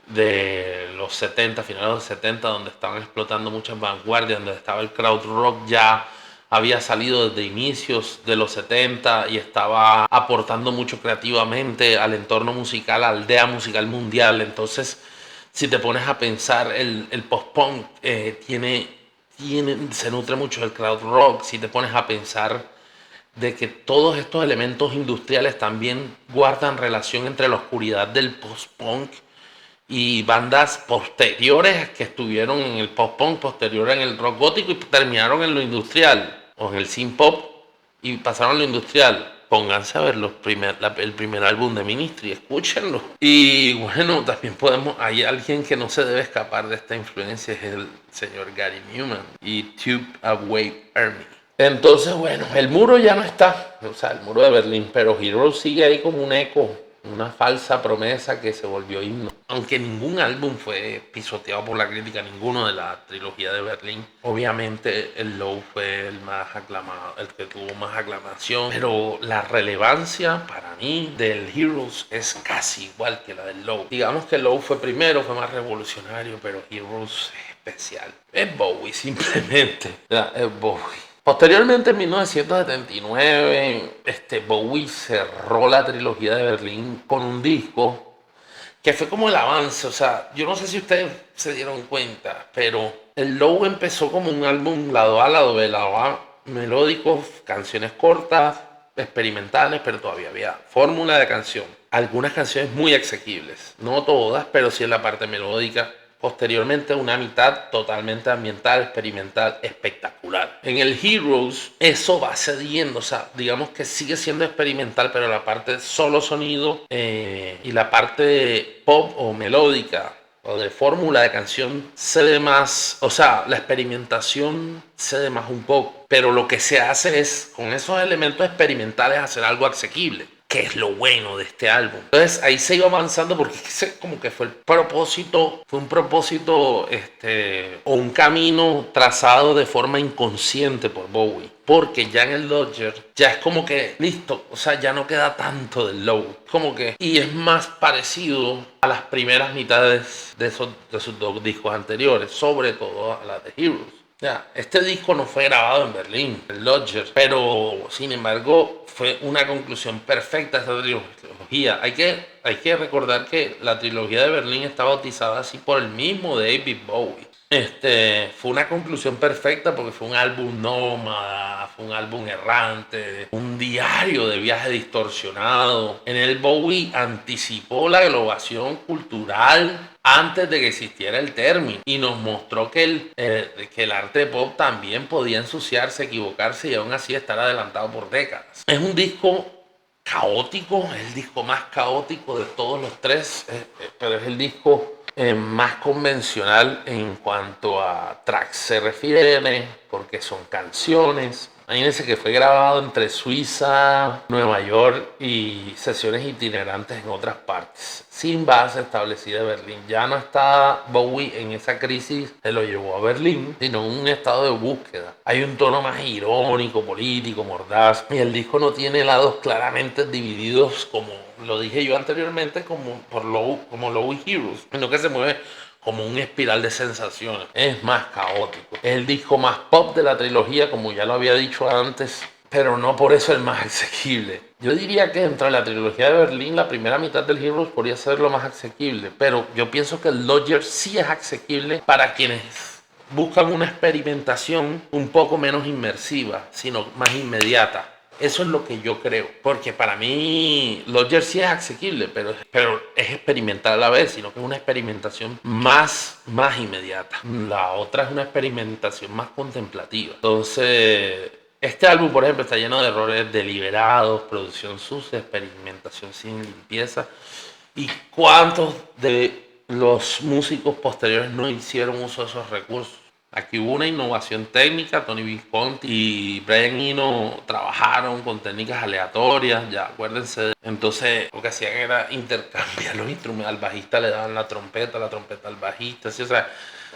de los 70, finales de los 70, donde estaban explotando muchas vanguardias, donde estaba el crowd rock, ya había salido desde inicios de los 70 y estaba aportando mucho creativamente al entorno musical, a la aldea musical mundial. Entonces, si te pones a pensar, el post-punk se nutre mucho del crowd rock. Si te pones a pensar de que todos estos elementos industriales también guardan relación entre la oscuridad del post-punk y bandas posteriores que estuvieron en el post-punk, posterior en el rock gótico y terminaron en lo industrial o en el synth pop y pasaron a lo industrial. Pónganse a ver el primer álbum de Ministry, escúchenlo. Y bueno, también hay alguien que no se debe escapar de esta influencia, es el señor Gary Newman y Tube of Wave Army. Entonces, bueno, el muro ya no está, o sea, el muro de Berlín, pero Heroes sigue ahí como un eco, una falsa promesa que se volvió himno. Aunque ningún álbum fue pisoteado por la crítica, ninguno de la trilogía de Berlín. Obviamente el Low fue el más aclamado, el que tuvo más aclamación, pero la relevancia para mí del Heroes es casi igual que la del Low. Digamos que el Low fue primero, fue más revolucionario, pero Heroes es especial. Es Bowie simplemente, es Bowie. Posteriormente, en 1979, Bowie cerró la trilogía de Berlín con un disco que fue como el avance. O sea, yo no sé si ustedes se dieron cuenta, pero el Low empezó como un álbum lado A, lado B, lado A, melódicos, canciones cortas, experimentales, pero todavía había fórmula de canción. Algunas canciones muy asequibles, no todas, pero sí en la parte melódica. Posteriormente una mitad totalmente ambiental, experimental, espectacular. En el Heroes eso va cediendo, o sea, digamos que sigue siendo experimental, pero la parte solo sonido y la parte pop o melódica o de fórmula de canción cede más, o sea, la experimentación cede más un poco, pero lo que se hace es con esos elementos experimentales hacer algo asequible, que es lo bueno de este álbum. Entonces ahí se iba avanzando porque como que fue el propósito, fue un propósito o un camino trazado de forma inconsciente por Bowie. Porque ya en el Lodger ya es como que listo, o sea, ya no queda tanto del Low. Como que, y es más parecido a las primeras mitades de sus dos discos anteriores, sobre todo a las de Heroes. Ya, este disco no fue grabado en Berlín, en Lodger, pero sin embargo fue una conclusión perfecta a esta trilogía. Hay que recordar que la trilogía de Berlín está bautizada así por el mismo David Bowie. Fue una conclusión perfecta porque fue un álbum nómada, fue un álbum errante, un diario de viaje distorsionado. En el Bowie anticipó la globalización cultural antes de que existiera el término y nos mostró que el arte pop también podía ensuciarse, equivocarse y aún así estar adelantado por décadas. Es un disco caótico, es el disco más caótico de todos los tres, pero es el disco más convencional en cuanto a tracks se refiere, porque son canciones. Imagínense que fue grabado entre Suiza, Nueva York y sesiones itinerantes en otras partes, sin base establecida en Berlín. Ya no está Bowie en esa crisis que lo llevó a Berlín, sino en un estado de búsqueda. Hay un tono más irónico, político, mordaz, y el disco no tiene lados claramente divididos como lo dije yo anteriormente, como Low y Heroes, sino que se mueve como un espiral de sensaciones. Es más caótico. Es el disco más pop de la trilogía, como ya lo había dicho antes, pero no por eso el más asequible. Yo diría que entre la trilogía de Berlín, la primera mitad del Heroes podría ser lo más asequible, pero yo pienso que el Lodger sí es asequible para quienes buscan una experimentación un poco menos inmersiva, sino más inmediata. Eso es lo que yo creo, porque para mí Lodger sí es asequible, pero es experimental a la vez, sino que es una experimentación más inmediata. La otra es una experimentación más contemplativa. Entonces, este álbum, por ejemplo, está lleno de errores deliberados, producción sucia, experimentación sin limpieza. ¿Y cuántos de los músicos posteriores no hicieron uso de esos recursos? Aquí hubo una innovación técnica, Tony Visconti y Brian Eno trabajaron con técnicas aleatorias, ya acuérdense. Entonces lo que hacían era intercambiar los instrumentos, al bajista le daban la trompeta al bajista, ¿sí? O sea,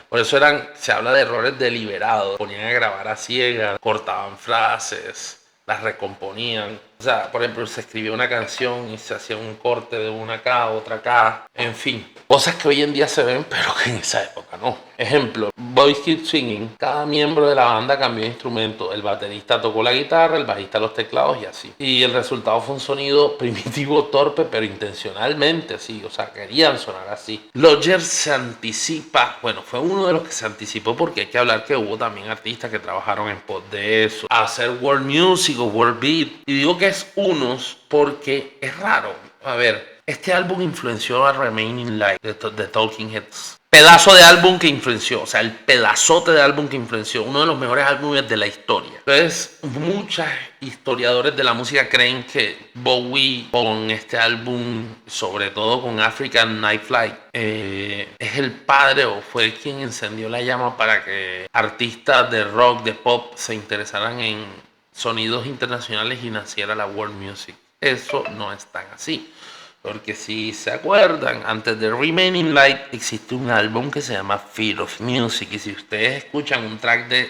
por eso se habla de errores deliberados, ponían a grabar a ciegas, cortaban frases, las recomponían. O sea, por ejemplo, se escribía una canción y se hacía un corte de una acá, otra acá, en fin. Cosas que hoy en día se ven, pero que en esa época no. Ejemplo, Boys Keep Singing. Cada miembro de la banda cambió de instrumento. El baterista tocó la guitarra, el bajista los teclados y así. Y el resultado fue un sonido primitivo, torpe, pero intencionalmente así. O sea, querían sonar así. Lodger se anticipa, bueno, fue uno de los que se anticipó porque hay que hablar que hubo también artistas que trabajaron en pos de eso. A hacer world music o world beat. Y digo que es unos porque es raro. A ver, este álbum influenció a Remaining Light de Talking Heads. pedazo de álbum que influenció, o sea, el pedazote de álbum que influenció, uno de los mejores álbumes de la historia. Entonces, muchos historiadores de la música creen que Bowie con este álbum, sobre todo con African Night Flight, es el padre o fue quien encendió la llama para que artistas de rock, de pop, se interesaran en sonidos internacionales y naciera la world music. Eso no es tan así. Porque si se acuerdan, antes de Remaining Light existe un álbum que se llama Fear of Music. Y si ustedes escuchan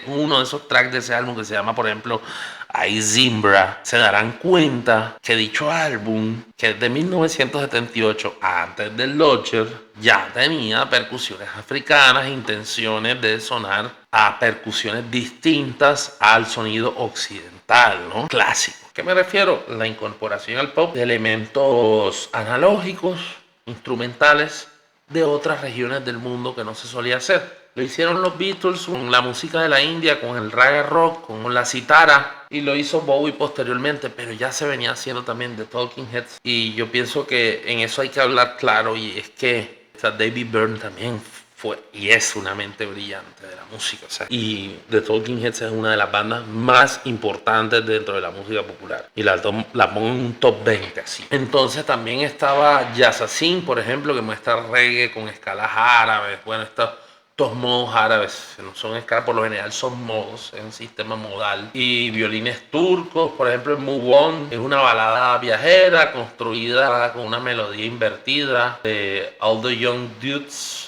uno de esos tracks de ese álbum que se llama, por ejemplo, I Zimbra, se darán cuenta que dicho álbum, que es de 1978, antes del Lodger, ya tenía percusiones africanas, intenciones de sonar a percusiones distintas al sonido occidental, ¿no? Clásico. ¿Qué me refiero? La incorporación al pop de elementos analógicos, instrumentales de otras regiones del mundo que no se solía hacer. Lo hicieron los Beatles con la música de la India, con el raga rock, con la citara, y lo hizo Bowie posteriormente, pero ya se venía haciendo también de Talking Heads. Y yo pienso que en eso hay que hablar claro, y es que David Byrne también fue y es una mente brillante de la música. O sea, y The Talking Heads es una de las bandas más importantes dentro de la música popular. Y la pongo en un top 20 así. Entonces también estaba Yassassin, por ejemplo, que muestra reggae con escalas árabes. Bueno, estos modos árabes, no son escalas, por lo general son modos, es un sistema modal. Y violines turcos, por ejemplo, el Move On es una balada viajera construida con una melodía invertida de All the Young Dudes.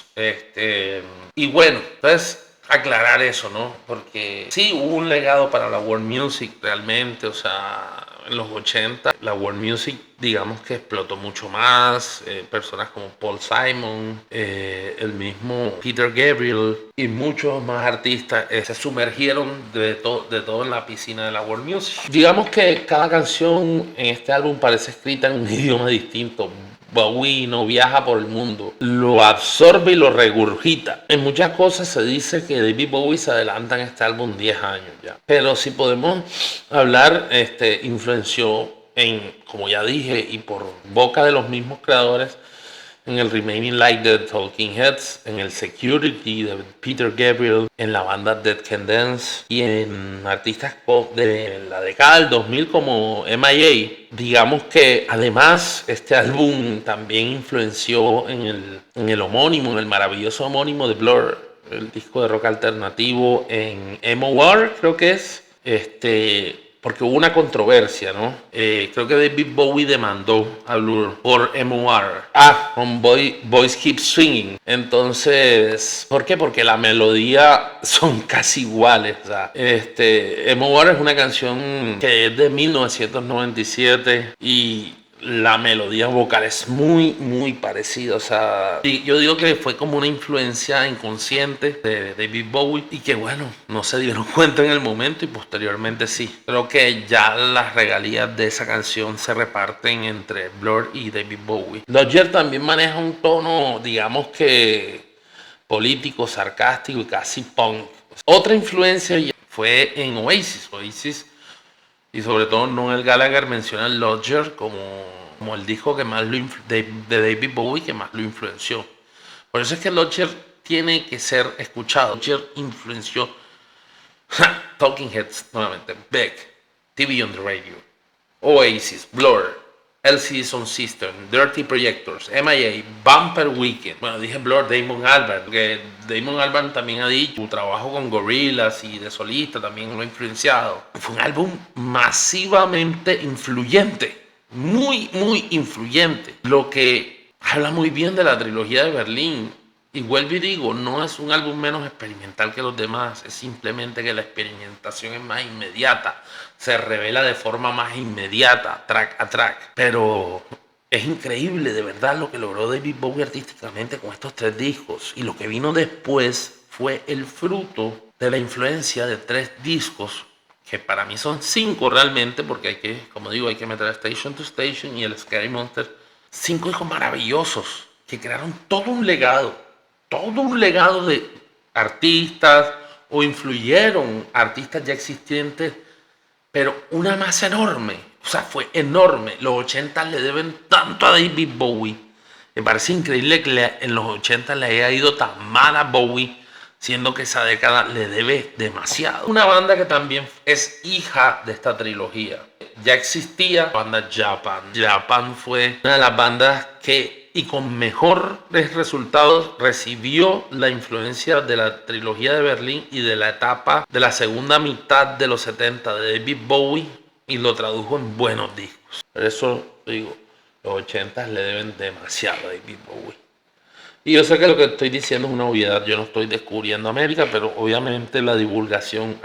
Y bueno, entonces aclarar eso, ¿no? Porque sí hubo un legado para la world music realmente, o sea, en los 80 la world music digamos que explotó mucho más, personas como Paul Simon, el mismo Peter Gabriel y muchos más artistas se sumergieron de todo en la piscina de la world music. Digamos que cada canción en este álbum parece escrita en un idioma distinto. Bowie no viaja por el mundo, lo absorbe y lo regurgita. En muchas cosas se dice que David Bowie se adelanta en este álbum 10 años ya. Pero si podemos hablar, influenció en, como ya dije, y por boca de los mismos creadores, en el Remaining Light de Talking Heads, en el Security de Peter Gabriel, en la banda Dead Can Dance y en artistas pop de la década del 2000 como MIA. Digamos que además este álbum también influenció en el homónimo, en el maravilloso homónimo de Blur, el disco de rock alternativo, en MOR creo que es, porque hubo una controversia, ¿no? Creo que David Bowie demandó a Blur por MOR. Con Boys Keep Swinging. Entonces, ¿por qué? Porque la melodía son casi iguales. O sea, MOR es una canción que es de 1997 y la melodía vocal es muy, muy parecida. O sea, yo digo que fue como una influencia inconsciente de David Bowie y que, bueno, no se dieron cuenta en el momento y posteriormente sí. Creo que ya las regalías de esa canción se reparten entre Blur y David Bowie. Lodger también maneja un tono, digamos que político, sarcástico y casi punk. Otra influencia fue en Oasis. Y sobre todo Noel Gallagher menciona el Lodger como el disco que más de David Bowie que más lo influenció. Por eso es que Lodger tiene que ser escuchado. Lodger influenció Talking Heads nuevamente, Beck, TV on the Radio, Oasis, Blur, LCD Sound System, Dirty Projectors, MIA, Bumper Weekend. Bueno, dije Blur, Damon Albarn, porque Damon Albarn también ha dicho su trabajo con Gorillaz y de solista también lo ha influenciado. Fue un álbum masivamente influyente, muy, muy influyente, lo que habla muy bien de la trilogía de Berlín. Y vuelvo y digo, no es un álbum menos experimental que los demás, es simplemente que la experimentación es más inmediata, se revela de forma más inmediata, track a track. Pero es increíble de verdad lo que logró David Bowie artísticamente con estos 3 discos. Y lo que vino después fue el fruto de la influencia de 3 discos, que para mí son 5 realmente, porque hay que, como digo, hay que meter a Station to Station y el Scary Monster. 5 discos maravillosos que crearon todo un legado de artistas o influyeron artistas ya existentes, pero una masa enorme, o sea, fue enorme. Los 80 le deben tanto a David Bowie Me parece increíble que en los 80 le haya ido tan mal a Bowie, siendo que esa década le debe demasiado. Una banda que también es hija de esta trilogía. Ya existía la banda Japan. Japan fue una de las bandas que, y con mejores resultados, recibió la influencia de la trilogía de Berlín y de la etapa de la segunda mitad de los 70 de David Bowie, y lo tradujo en buenos discos. Por eso digo, los 80 le deben demasiado a David Bowie. Y yo sé que lo que estoy diciendo es una obviedad, yo no estoy descubriendo América, pero obviamente la divulgación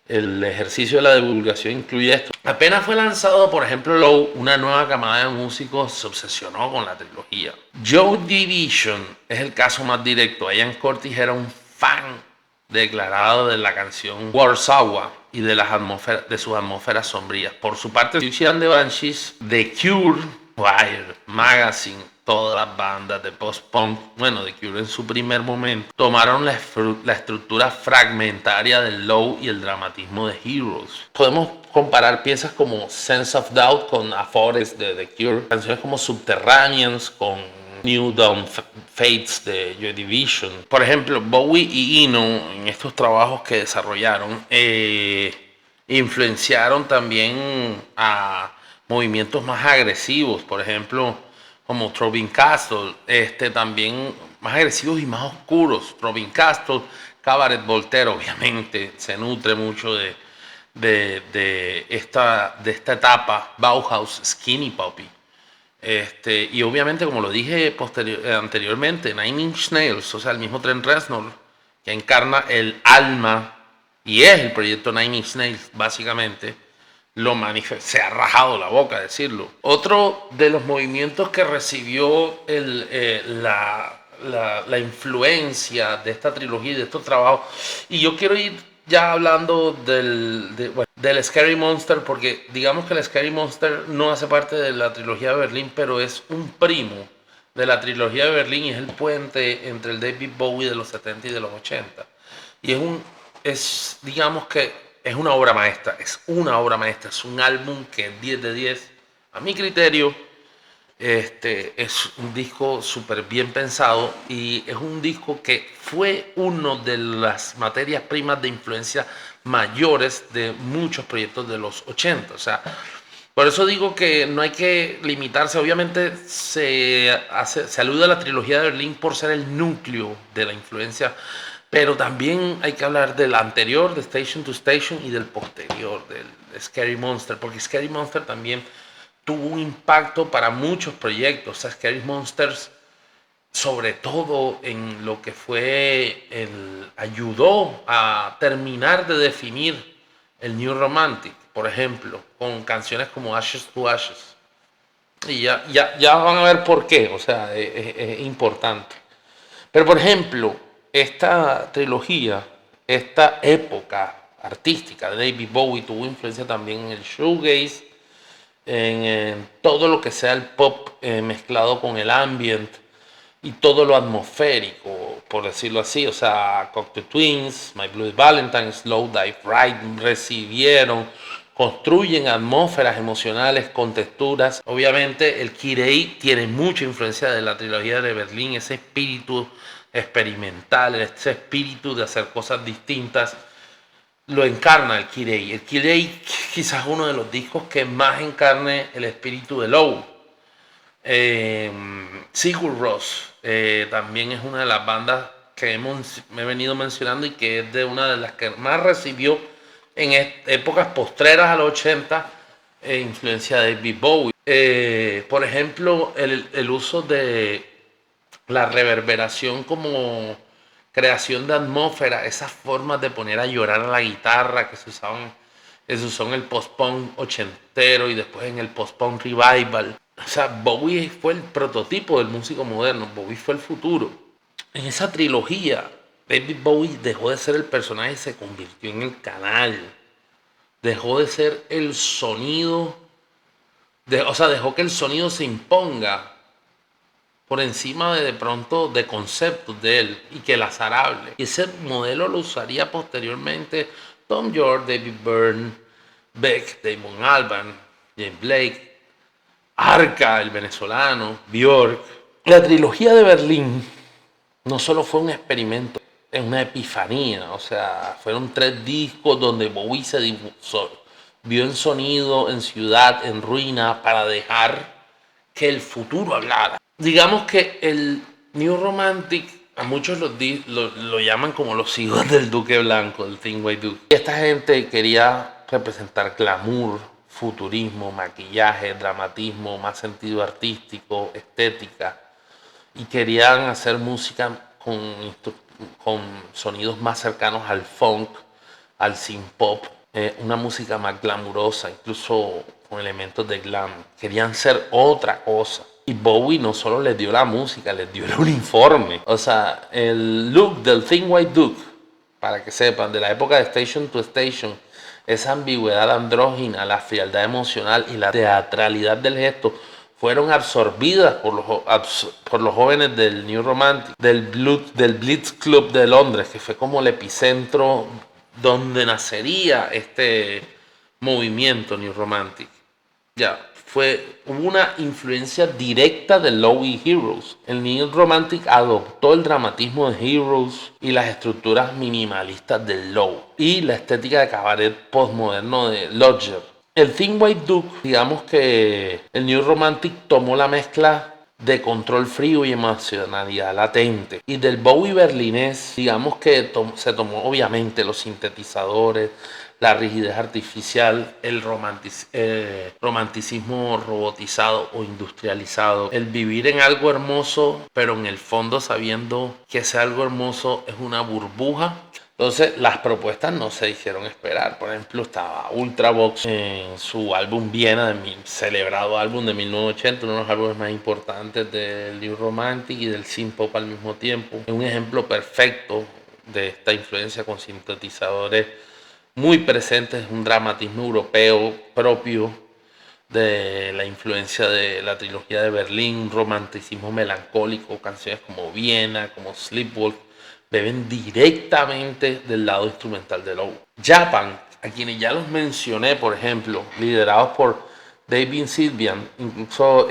el ejercicio de la divulgación incluye esto. Apenas fue lanzado, por ejemplo, Low, una nueva camada de músicos se obsesionó con la trilogía. Joy Division es el caso más directo. Ian Curtis era un fan declarado de la canción Warsaw y de sus atmósferas sombrías. Por su parte, Siouxsie and the Banshees, The Cure, Wire, Magazine, todas las bandas de post-punk, bueno, The Cure en su primer momento, tomaron la estructura fragmentaria del Low y el dramatismo de Heroes. Podemos comparar piezas como Sense of Doubt con A Forest de The Cure, canciones como Subterraneans con New Dawn Fates de Joy Division. Por ejemplo, Bowie y Eno en estos trabajos que desarrollaron influenciaron también a movimientos más agresivos, por ejemplo, como Throbbing Castle, también más agresivos y más oscuros. Throbbing Castle, Cabaret Voltaire, obviamente, se nutre mucho de esta etapa, Bauhaus, Skinny Puppy. Y obviamente, como lo dije anteriormente, Nine Inch Nails, o sea, el mismo Trent Reznor, que encarna el alma y es el proyecto Nine Inch Nails, básicamente, se ha rajado la boca decirlo. Otro de los movimientos que recibió la influencia de esta trilogía y de estos trabajos, y yo quiero ir ya hablando del Scary Monster, porque digamos que el Scary Monster no hace parte de la trilogía de Berlín, pero es un primo de la trilogía de Berlín y es el puente entre el David Bowie de los 70 y de los 80. Y digamos que es una obra maestra, es un álbum que es 10 de 10, a mi criterio. Es un disco súper bien pensado y es un disco que fue uno de las materias primas de influencia mayores de muchos proyectos de los 80. O sea, por eso digo que no hay que limitarse. Obviamente se alude a la trilogía de Berlín por ser el núcleo de la influencia, pero también hay que hablar del anterior, de Station to Station, y del posterior, del Scary Monster, porque Scary Monster también tuvo un impacto para muchos proyectos. O sea, Scary Monsters, sobre todo en lo que fue ayudó a terminar de definir el New Romantic, por ejemplo, con canciones como Ashes to Ashes. Y ya van a ver por qué, o sea, es importante. Pero, por ejemplo, esta trilogía, esta época artística de David Bowie tuvo influencia también en el shoegaze, en todo lo que sea el pop mezclado con el ambient y todo lo atmosférico, por decirlo así. O sea, Cocteau Twins, My Blue Valentine, Slow Dive Ride construyen atmósferas emocionales con texturas. Obviamente el Kirei tiene mucha influencia de la trilogía de Berlín, ese espíritu experimental, ese espíritu de hacer cosas distintas, lo encarna el Kirei. El Kirei quizás uno de los discos que más encarne el espíritu de Low. Sigur Rós también es una de las bandas que he venido mencionando y que es de una de las que más recibió en épocas postreras a los 80 influencia de David Bowie. Por ejemplo, el uso de la reverberación como creación de atmósfera, esas formas de poner a llorar a la guitarra que se usaban, en el post-punk ochentero y después en el post-punk revival. O sea, Bowie fue el prototipo del músico moderno, Bowie fue el futuro. En esa trilogía, David Bowie dejó de ser el personaje y se convirtió en el canal. Dejó de ser el sonido, dejó que el sonido se imponga por encima de pronto de conceptos de él y que el azar hable. Y ese modelo lo usaría posteriormente Tom York, David Byrne, Beck, Damon Albarn, James Blake, Arca, el venezolano, Björk. La trilogía de Berlín no solo fue un experimento, es una epifanía. O sea, fueron 3 discos donde Bowie se vio en sonido, en ciudad, en ruina, para dejar que el futuro hablara. Digamos que el New Romantic, a muchos lo llaman como los hijos del Duque Blanco, del Thin White Duke. Y esta gente quería representar glamour, futurismo, maquillaje, dramatismo, más sentido artístico, estética. Y querían hacer música con sonidos más cercanos al funk, al synth pop, una música más glamurosa, incluso con elementos de glam. Querían ser otra cosa. Y Bowie no solo les dio la música, les dio el uniforme. O sea, el look del Thin White Duke, para que sepan, de la época de Station to Station, esa ambigüedad andrógina, la frialdad emocional y la teatralidad del gesto fueron absorbidas por los jóvenes del New Romantic, del Blitz Club de Londres, que fue como el epicentro donde nacería este movimiento New Romantic. Ya, hubo una influencia directa de Low y Heroes. El New Romantic adoptó el dramatismo de Heroes y las estructuras minimalistas del Low y la estética de cabaret postmoderno de Lodger. El Thin White Duke, digamos que el New Romantic tomó la mezcla de control frío y emocionalidad latente. Y del Bowie berlinés, digamos que se tomó obviamente los sintetizadores, la rigidez artificial, el romanticismo robotizado o industrializado, el vivir en algo hermoso, pero en el fondo sabiendo que ese algo hermoso es una burbuja. Entonces las propuestas no se hicieron esperar. Por ejemplo, estaba Ultravox en su álbum Viena, celebrado álbum de 1980, uno de los álbumes más importantes del New Romantic y del synth pop al mismo tiempo. Es un ejemplo perfecto de esta influencia con sintetizadores muy presentes, un dramatismo europeo propio de la influencia de la trilogía de Berlín, romanticismo melancólico, canciones como Viena, como Sleepwalk, beben directamente del lado instrumental de Low. Japan, a quienes ya los mencioné, por ejemplo, liderados por David Sylvian, incluso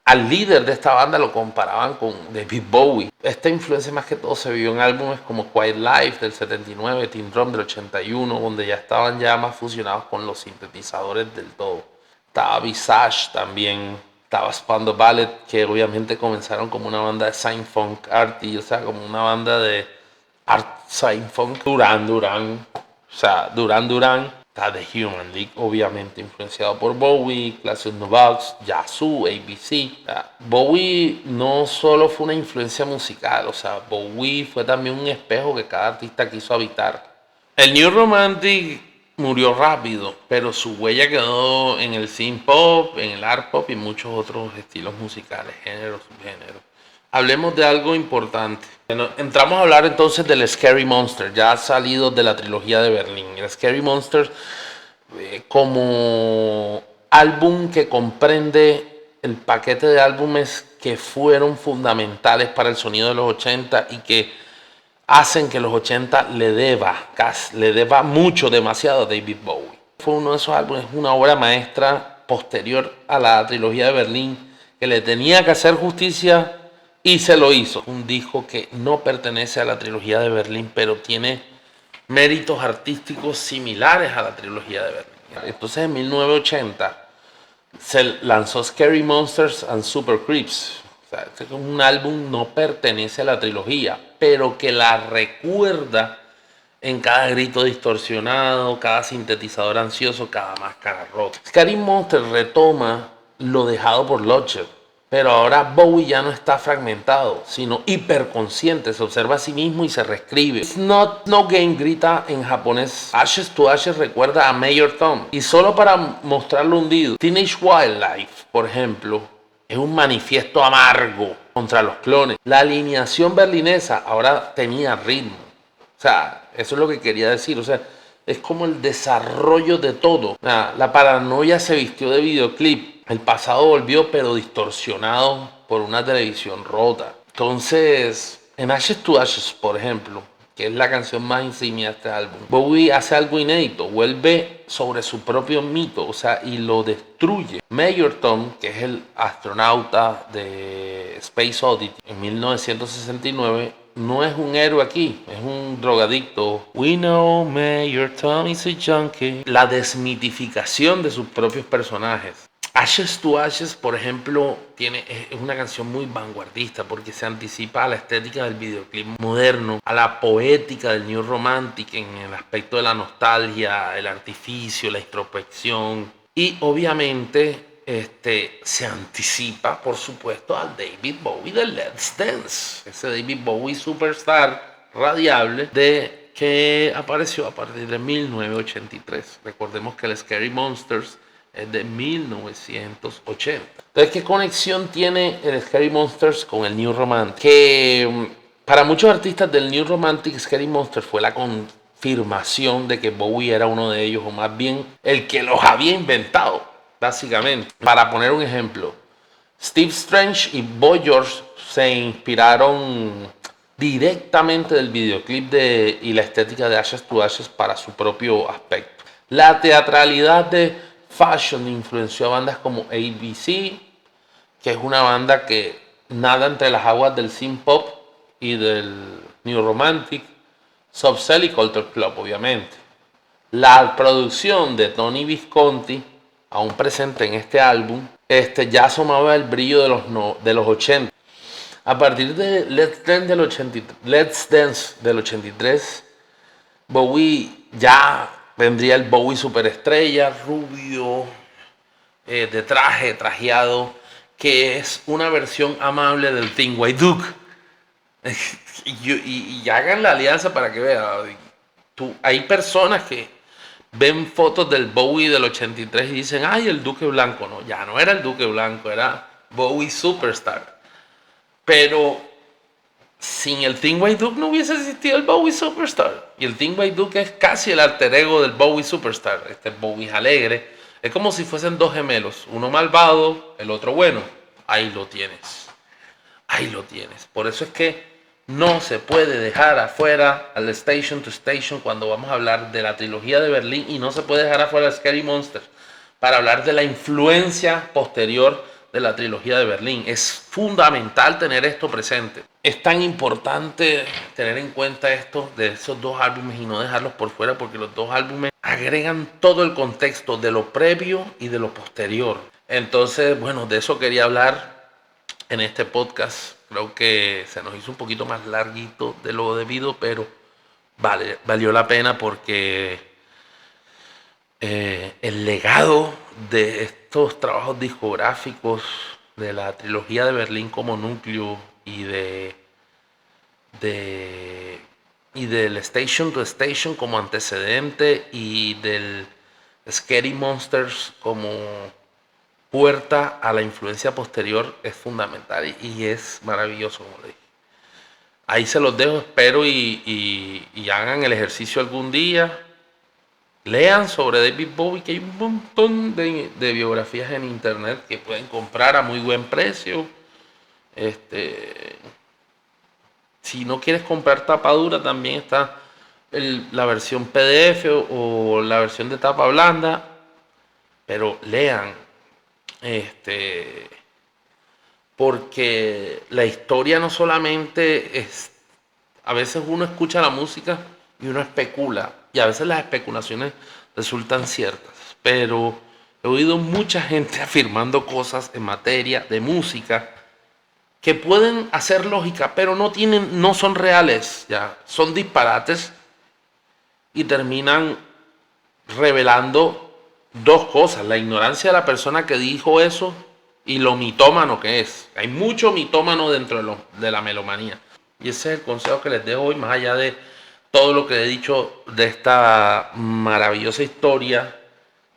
al líder de esta banda lo comparaban con David Bowie. Esta influencia más que todo se vio en álbumes como Quiet Life del 79, Teen Drum del 81, donde ya estaban ya más fusionados con los sintetizadores del todo. Estaba Visage también, estaba Spandau Ballet, que obviamente comenzaron como una banda de Sign Funk Arty, o sea, como una banda de Art Sign Funk. Duran Duran, está The Human League, obviamente influenciado por Bowie, Classic Novax, Yazoo, ABC. Bowie no solo fue una influencia musical, o sea, Bowie fue también un espejo que cada artista quiso habitar. El New Romantic murió rápido, pero su huella quedó en el synth pop, en el art pop y muchos otros estilos musicales, géneros, subgéneros. Hablemos de algo importante. Bueno, entramos a hablar entonces del Scary Monster, ya salido de la trilogía de Berlín. El Scary Monster como álbum que comprende el paquete de álbumes que fueron fundamentales para el sonido de los 80 y que hacen que los 80 le deba mucho, demasiado a David Bowie. Fue uno de esos álbumes, una obra maestra posterior a la trilogía de Berlín, que le tenía que hacer justicia y se lo hizo. Un disco que no pertenece a la trilogía de Berlín, pero tiene méritos artísticos similares a la trilogía de Berlín. Entonces en 1980 se lanzó Scary Monsters and Super Creeps. O sea, este es un álbum no pertenece a la trilogía, pero que la recuerda en cada grito distorsionado, cada sintetizador ansioso, cada máscara rota. Scary Monsters retoma lo dejado por Lodger, pero ahora Bowie ya no está fragmentado, sino hiperconsciente, se observa a sí mismo y se reescribe. It's not no game grita en japonés. Ashes to Ashes recuerda a Major Tom. Y solo para mostrarlo hundido, Teenage Wildlife, por ejemplo, es un manifiesto amargo contra los clones. La alineación berlinesa ahora tenía ritmo. O sea, eso es lo que quería decir. O sea, es como el desarrollo de todo. La paranoia se vistió de videoclip. El pasado volvió, pero distorsionado por una televisión rota. Entonces, en Ashes to Ashes, por ejemplo, que es la canción más insignia de este álbum, Bowie hace algo inédito, vuelve sobre su propio mito, o sea, y lo destruye. Major Tom, que es el astronauta de Space Oddity en 1969, no es un héroe aquí, es un drogadicto. We know Major Tom is a junkie. La desmitificación de sus propios personajes. Ashes to Ashes, por ejemplo, es una canción muy vanguardista porque se anticipa a la estética del videoclip moderno, a la poética del New Romantic en el aspecto de la nostalgia, el artificio, la introspección. Y obviamente se anticipa, por supuesto, al David Bowie de Let's Dance. Ese David Bowie superstar radiable que apareció a partir de 1983. Recordemos que el Scary Monsters es de 1980. Entonces, ¿qué conexión tiene el Scary Monsters con el New Romantic? Que para muchos artistas del New Romantic, Scary Monsters fue la confirmación de que Bowie era uno de ellos, o más bien el que los había inventado, básicamente. Para poner un ejemplo, Steve Strange y Boy George se inspiraron directamente del videoclip y la estética de Ashes to Ashes para su propio aspecto. La teatralidad de Fashion influenció a bandas como ABC, que es una banda que nada entre las aguas del synth pop y del New Romantic, Soft Cell y Culture Club, obviamente. La producción de Tony Visconti, aún presente en este álbum, ya asomaba el brillo de los 80. A partir de Let's Dance del 83, Bowie ya vendría el Bowie superestrella, rubio, de trajeado, que es una versión amable del Thin White Duke. y hagan la alianza para que vean. Hay personas que ven fotos del Bowie del 83 y dicen, ay, el Duque Blanco. No, ya no era el Duque Blanco, era Bowie Superstar. Pero sin el Thin White Duke no hubiese existido el Bowie Superstar. Y el Thin White Duke es casi el alter ego del Bowie Superstar. Este Bowie es alegre. Es como si fuesen dos gemelos. Uno malvado, el otro bueno. Ahí lo tienes. Ahí lo tienes. Por eso es que no se puede dejar afuera al Station to Station cuando vamos a hablar de la trilogía de Berlín. Y no se puede dejar afuera al Scary Monsters para hablar de la influencia posterior de la trilogía de Berlín. Es fundamental tener esto presente. Es tan importante tener en cuenta esto de esos dos álbumes y no dejarlos por fuera, porque los dos álbumes agregan todo el contexto de lo previo y de lo posterior. Entonces, bueno, de eso quería hablar en este podcast. Creo que se nos hizo un poquito más larguito de lo debido, pero valió la pena porque el legado de estos trabajos discográficos de la trilogía de Berlín como núcleo y del Station to Station como antecedente y del Scary Monsters como puerta a la influencia posterior es fundamental y es maravilloso, como le dije. Ahí se los dejo, espero y hagan el ejercicio algún día. Lean sobre David Bowie, que hay un montón de biografías en internet que pueden comprar a muy buen precio. Si no quieres comprar tapa dura, también está la versión PDF o la versión de tapa blanda. Pero lean, porque la historia no solamente es. A veces uno escucha la música y uno especula, y a veces las especulaciones resultan ciertas, pero he oído mucha gente afirmando cosas en materia de música que pueden hacer lógica, pero no son reales, ya son disparates y terminan revelando dos cosas: la ignorancia de la persona que dijo eso y lo mitómano que es. Hay mucho mitómano dentro de la melomanía. Y ese es el consejo que les dejo hoy, más allá de todo lo que he dicho de esta maravillosa historia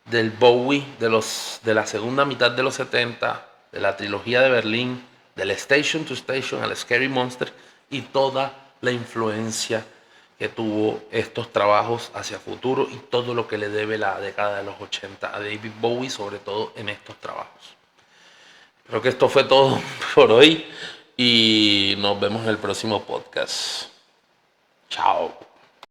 del Bowie de la segunda mitad de los 70, de la trilogía de Berlín, del Station to Station al Scary Monster y toda la influencia que tuvo estos trabajos hacia futuro y todo lo que le debe la década de los 80 a David Bowie, sobre todo en estos trabajos. Creo que esto fue todo por hoy y nos vemos en el próximo podcast. Chao.